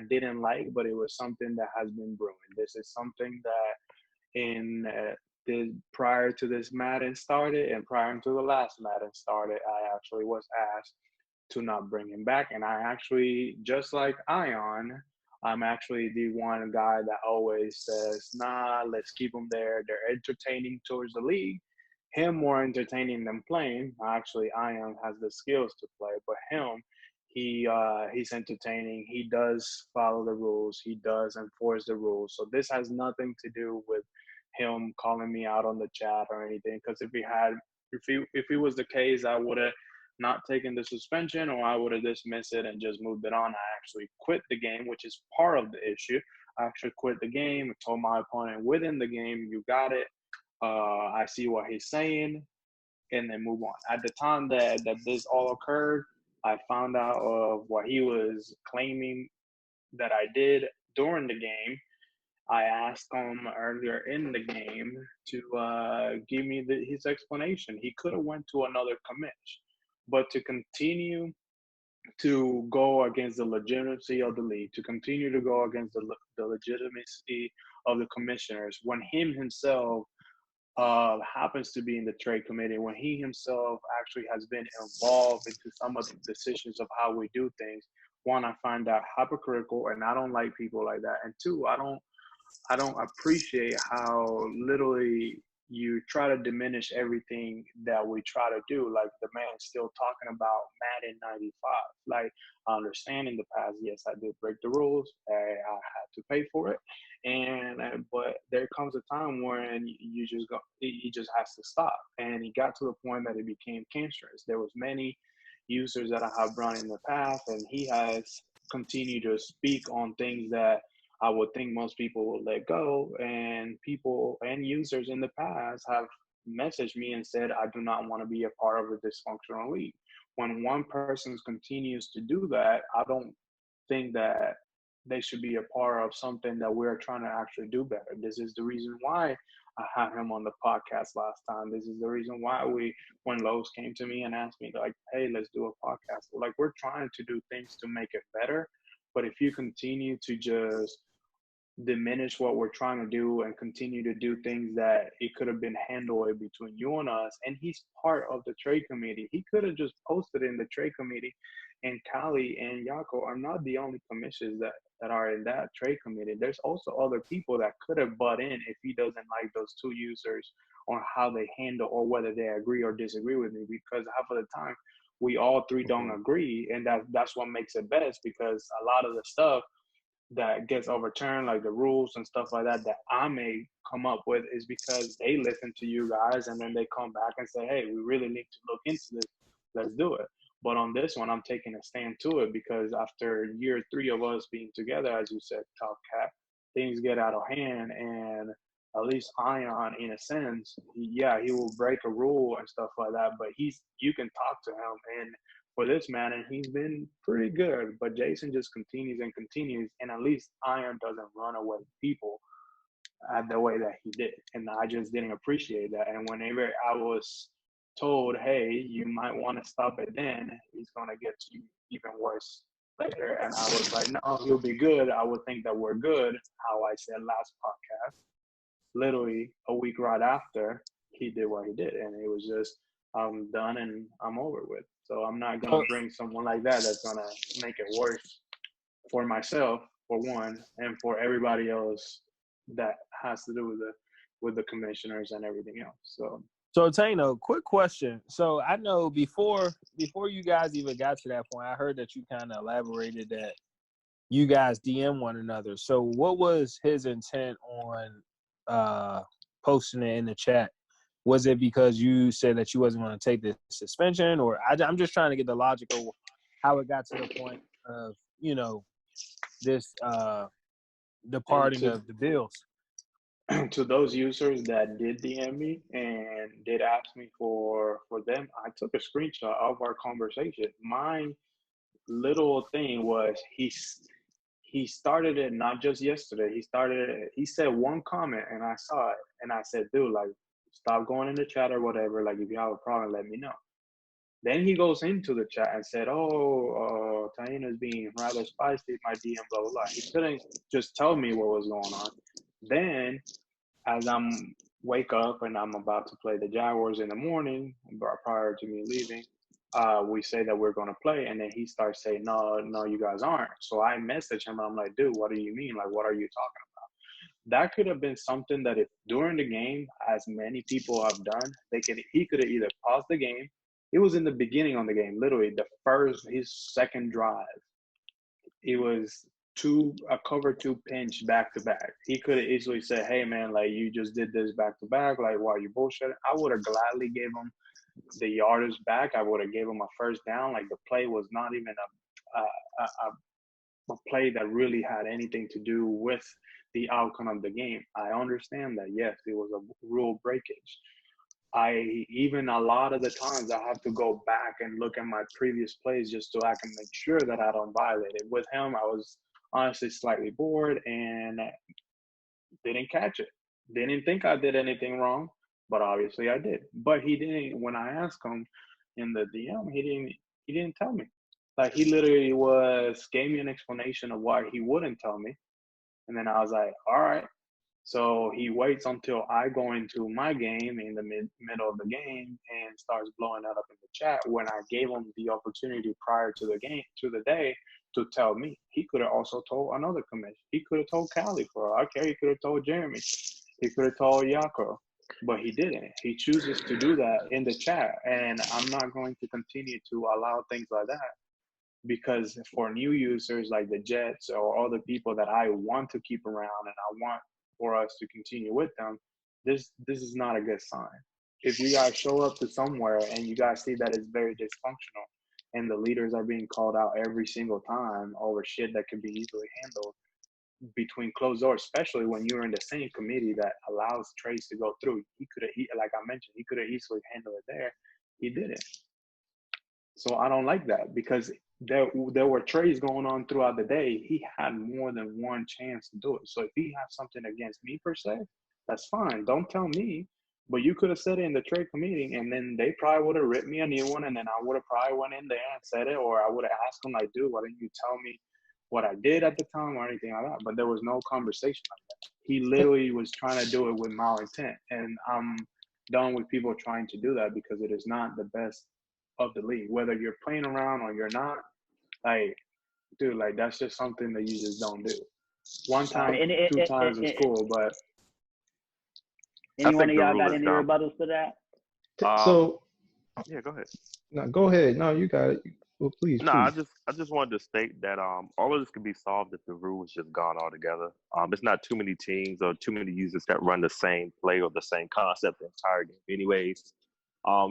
S2: didn't like, but it was something that has been brewing. This is something that prior to this Madden started and prior to the last Madden started, I actually was asked to not bring him back. And I actually, just like Ion, I'm actually the one guy that always says, nah, let's keep him there. They're entertaining towards the league. Him more entertaining than playing. Actually, Ion has the skills to play, but him, he's entertaining. He does follow the rules. He does enforce the rules. So this has nothing to do with him calling me out on the chat or anything. Because if he was the case, I would have not taken the suspension, or I would have dismissed it and just moved it on. I actually quit the game, which is part of the issue. I actually quit the game and told my opponent within the game, you got it. I see what he's saying, and then move on. At the time that this all occurred, I found out of what he was claiming that I did during the game. I asked him earlier in the game to give me his explanation. He could have went to another commish, but to continue to go against the legitimacy of the league, to continue to go against the legitimacy of the commissioners, when him himself happens to be in the trade committee, when he himself actually has been involved into some of the decisions of how we do things. One, I find that hypocritical, and I don't like people like that. And two, I don't appreciate how literally you try to diminish everything that we try to do. Like the man's still talking about Madden 95. Like, I understand in the past, yes, I did break the rules. I had to pay for it. But there comes a time when you just go, he just has to stop. And it got to the point that it became cancerous. There was many users that I have run in the past, and he has continued to speak on things that I would think most people will let go. And people and users in the past have messaged me and said, I do not want to be a part of a dysfunctional league. When one person continues to do that, I don't think that they should be a part of something that we're trying to actually do better. This is the reason why I had him on the podcast last time. This is the reason why when Lowe's came to me and asked me, like, hey, let's do a podcast. Like, we're trying to do things to make it better. But if you continue to just diminish what we're trying to do and continue to do things that it could have been handled between you and us, and he's part of the trade committee. He could have just posted in the trade committee, and Kali and Yako are not the only commissioners that are in that trade committee. There's also other people that could have butt in if he doesn't like those two users on how they handle or whether they agree or disagree with me, because half of the time we all three don't agree, and that's what makes it best, because a lot of the stuff that gets overturned, like the rules and stuff like that I may come up with, is because they listen to you guys and then they come back and say, hey, we really need to look into this. Let's do it. But on this one, I'm taking a stand to it, because after year 3 of us being together, as you said, Top Cat, things get out of hand. And at least Ion, in a sense, he will break a rule and stuff like that, but you can talk to him. And for this man, and he's been pretty good, but Jason just continues and continues, and at least Iron doesn't run away with people the way that he did, and I just didn't appreciate that. And whenever I was told, hey, you might want to stop it, then he's gonna get you even worse later, and I was like, no, he'll be good. I would think that we're good. How I said last podcast, literally a week right after he did what he did, and it was just, I'm done and I'm over with. So I'm not going to bring someone like that that's going to make it worse for myself, for one, and for everybody else that has to do with the commissioners and everything else. So
S3: Tainole, quick question. So I know before you guys even got to that point, I heard that you kind of elaborated that you guys DM one another. So what was his intent on posting it in the chat? Was it because you said that you wasn't going to take the suspension, or I'm just trying to get the logical how it got to the point of, this departing of the Bills?
S2: To those users that did DM me and did ask me for them, I took a screenshot of our conversation. My little thing was he started it not just yesterday. He said one comment and I saw it and I said, dude, like, stop going in the chat or whatever. Like, if you have a problem, let me know. Then he goes into the chat and said, Taina's being rather spicy, my DM, blah, blah, blah. He couldn't just tell me what was going on. Then, as I'm wake up and I'm about to play the Jaguars in the morning, prior to me leaving, we say that we're going to play. And then he starts saying, no, you guys aren't. So I message him. I'm like, dude, what do you mean? Like, what are you talking about? That could have been something that if during the game, as many people have done, he could have either paused the game. It was in the beginning of the game, literally his second drive. It was a cover 2 pinch back to back. He could have easily said, hey man, like, you just did this back to back. Like, why are you bullshitting? I would have gladly gave him the yardage back. I would have gave him a first down. Like, the play was not even a play that really had anything to do with the outcome of the game. I understand that, yes, it was a rule breakage. A lot of the times I have to go back and look at my previous plays just so I can make sure that I don't violate it. With him, I was honestly slightly bored and didn't catch it. Didn't think I did anything wrong, but obviously I did. But he didn't, when I asked him in the DM, he didn't tell me. Like, he literally gave me an explanation of why he wouldn't tell me. And then I was like, all right. So he waits until I go into my game in the middle of the game and starts blowing that up in the chat when I gave him the opportunity prior to the day to tell me. He could have also told another commission. He could have told Callie for all I care. He could have told Jeremy. He could have told Yako. but he didn't. He chooses to do that in the chat, and I'm not going to continue to allow things like that, because for new users like the Jets or all the people that I want to keep around and I want for us to continue with them, this is not a good sign. If you guys show up to somewhere and you guys see that it's very dysfunctional and the leaders are being called out every single time over shit that can be easily handled between closed doors, especially when you're in the same committee that allows trades to go through. He could have, like I mentioned, he could have easily handled it there. He didn't. So I don't like that, because there were trades going on throughout the day. He had more than one chance to do it. So if he has something against me per se, that's fine. Don't tell me. But you could have said it in the trade committee, and then they probably would have written me a new one, and then I would have probably went in there and said it, or I would have asked him, like, dude, why didn't you tell me what I did at the time or anything like that? But there was no conversation like that. He literally was trying to do it with malintent, and I'm done with people trying to do that, because it is not the best of the league. Whether you're playing around or you're not, like, dude, like, that's just something that you just don't do. One time, two times is cool, but
S1: any one of y'all got any rebuttals to that?
S6: So yeah, go ahead.
S4: No, go ahead. No, you got it. Well, please.
S6: No,
S4: please.
S6: I just wanted to state that all of this could be solved if the rule was just gone altogether. It's not too many teams or too many users that run the same play or the same concept the entire game anyways.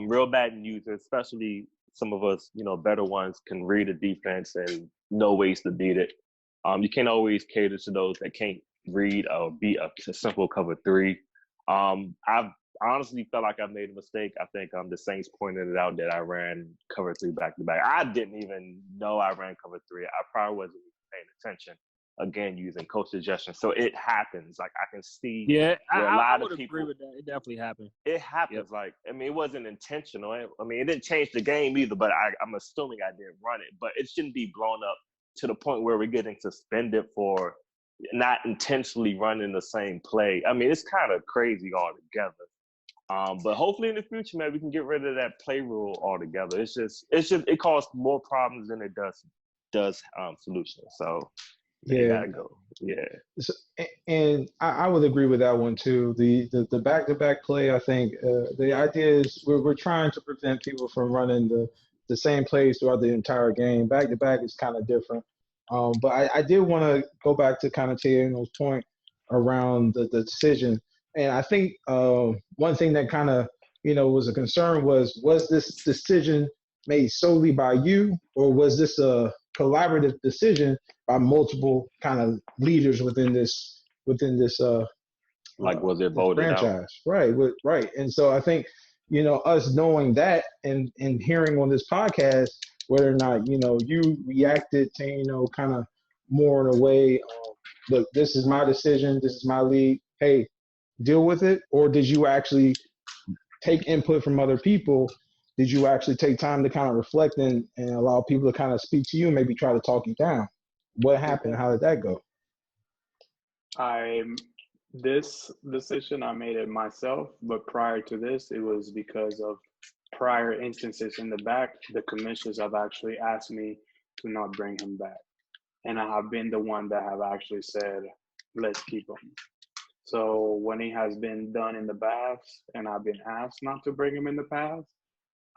S6: Real bad users, especially some of us, better ones, can read a defense and know ways to beat it. You can't always cater to those that can't read or beat a simple cover three. I've honestly felt like I made a mistake. I think the Saints pointed it out that I ran cover three back to back. I didn't even know I ran cover three. I probably wasn't even paying attention. Again, using coach suggestions. So it happens. Like, I can see.
S3: Yeah,
S6: I
S3: would agree with that. It definitely happened.
S6: It happens. Yep. Like, I mean, it wasn't intentional. I mean, it didn't change the game either, but I'm assuming I didn't run it. But it shouldn't be blown up to the point where we're getting suspended for not intentionally running the same play. I mean, it's kind of crazy altogether. But hopefully in the future, man, we can get rid of that play rule altogether. It causes more problems than it does solutions. So
S4: yeah,
S6: gotta go. Yeah.
S4: So, and I would agree with that one too. The back-to-back play, I think the idea is we're trying to prevent people from running the same plays throughout the entire game. Back-to-back is kind of different. But I did want to go back to kind of Tainole's point around the decision. And I think one thing that kind of, was a concern was this decision made solely by you, or was this a collaborative decision by multiple kind of leaders within this
S6: like, was it voted
S4: franchise?
S6: out?
S4: Right. And so I think, us knowing that and hearing on this podcast whether or not, you reacted to, kind of more in a way, look, this is my decision, this is my league, hey, deal with it? Or did you actually take input from other people? Did you actually take time to kind of reflect and allow people to kind of speak to you, maybe try to talk you down? What happened? How did that go?
S2: This decision, I made it myself, but prior to this, it was because of prior instances in the back. The commissioners have actually asked me to not bring him back. And I have been the one that have actually said, let's keep him. So when he has been done in the past and I've been asked not to bring him in the past,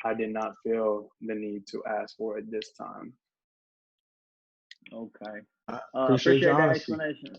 S2: I did not feel the need to ask for it this time.
S1: Okay.
S4: Appreciate
S1: that explanation.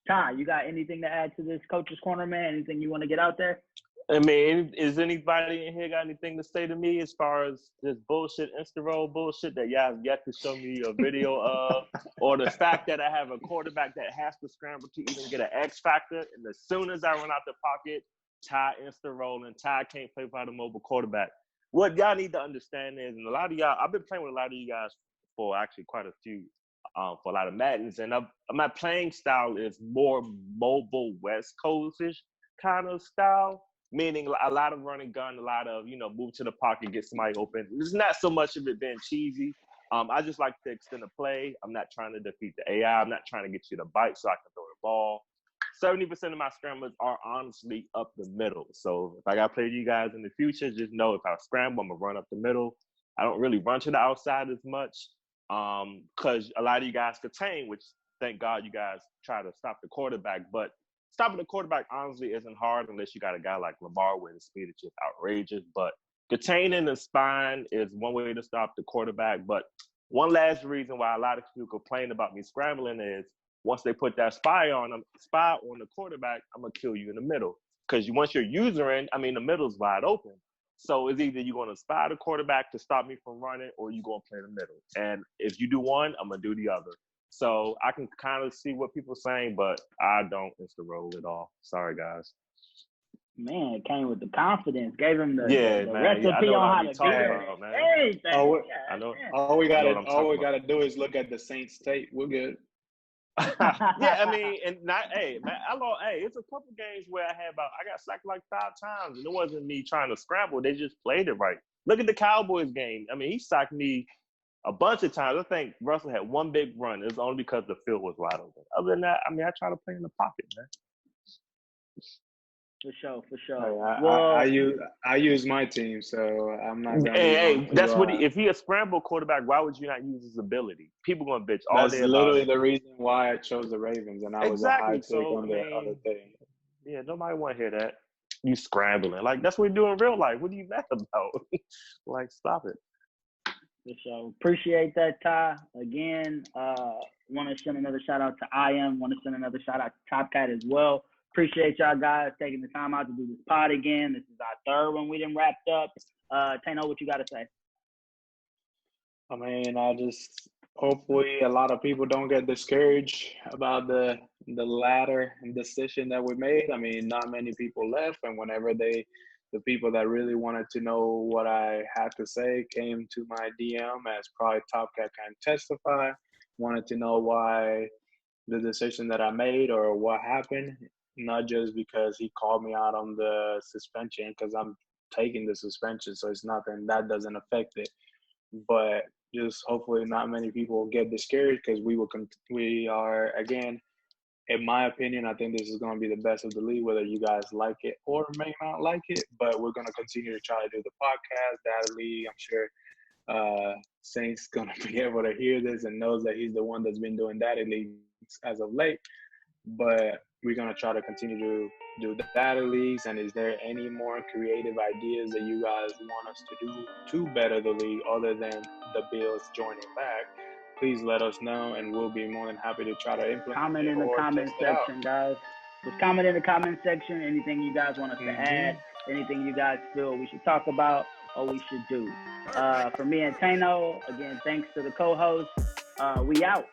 S1: Ty, you got anything to add to this Coach's Corner, man? Anything you want to get out there?
S6: I mean, is anybody in here got anything to say to me as far as this bullshit Insta-roll bullshit that y'all have yet to show me a video of, or the fact that I have a quarterback that has to scramble to even get an X factor, and as soon as I run out the pocket, Ty Insta-roll, and Ty can't play by the mobile quarterback. What y'all need to understand is, and a lot of y'all, I've been playing with a lot of you guys for actually quite a few, for a lot of Maddens, and my playing style is more mobile West Coast-ish kind of style. Meaning a lot of running gun, a lot of, move to the pocket, get somebody open. There's not so much of it being cheesy. I just like to extend the play. I'm not trying to defeat the AI. I'm not trying to get you to bite so I can throw the ball. 70% of my scramblers are honestly up the middle. So if I got to play you guys in the future, just know if I scramble, I'm going to run up the middle. I don't really run to the outside as much because a lot of you guys contain, which thank God you guys try to stop the quarterback. But stopping the quarterback honestly isn't hard unless you got a guy like Lamar where the speed is just outrageous. But containing the spine is one way to stop the quarterback. But one last reason why a lot of people complain about me scrambling is once they put that spy on the quarterback, I'm gonna kill you in the middle. Because once you're usering, the middle's wide open. So it's either you're gonna spy the quarterback to stop me from running, or you're gonna play the middle. And if you do one, I'm gonna do the other. So I can kind of see what people are saying, but I don't insta roll at all. Sorry, guys.
S1: Man, it came with the confidence. Gave him the
S6: man,
S1: recipe on how to do it.
S6: I know.
S2: All we gotta do is look at the Saints tape. We're good.
S6: Yeah, and not, man, it's a couple games where I got sacked like 5 times, and it wasn't me trying to scramble. They just played it right. Look at the Cowboys game. He sacked me a bunch of times. I think Russell had one big run. It was only because the field was wide open. Other than that, I try to play in the pocket, man.
S1: For sure.
S2: I use my team, so I'm not gonna.
S6: That's what. If he a scramble quarterback, why would you not use his ability? People gonna bitch all day.
S2: That's literally the reason why I chose the Ravens, and I was a high take on the other thing.
S6: Yeah, nobody want to hear that. You scrambling like that's what we do in real life. What are you mad about? Stop it.
S1: So appreciate that, Ty. Again, want to send another shout out to IM. Want to send another shout out to Top Cat as well. Appreciate y'all guys taking the time out to do this pod again. This is our third one we done wrapped up. Tainole, what you got to say?
S2: I just hopefully a lot of people don't get discouraged about the latter decision that we made. Not many people left, and whenever the people that really wanted to know what I had to say came to my DM, as probably Top Cat can testify, wanted to know why the decision that I made or what happened. Not just because he called me out on the suspension, because I'm taking the suspension, so it's nothing that doesn't affect it. But just hopefully not many people get discouraged, because we are, again, in my opinion, I think this is going to be the best of the league, whether you guys like it or may not like it. But we're going to continue to try to do the podcast, that league. I'm sure Saint's going to be able to hear this and knows that he's the one that's been doing that leagues as of late. But we're going to try to continue to do the data leagues. And is there any more creative ideas that you guys want us to do to better the league other than the Bills joining back? Please let us know, and we'll be more than happy to try to implement
S1: comment in the comment section, guys. Just comment in the comment section. Anything you guys want us to add, anything you guys feel we should talk about or we should do. For me and Tainole, again, thanks to the co-host. We out.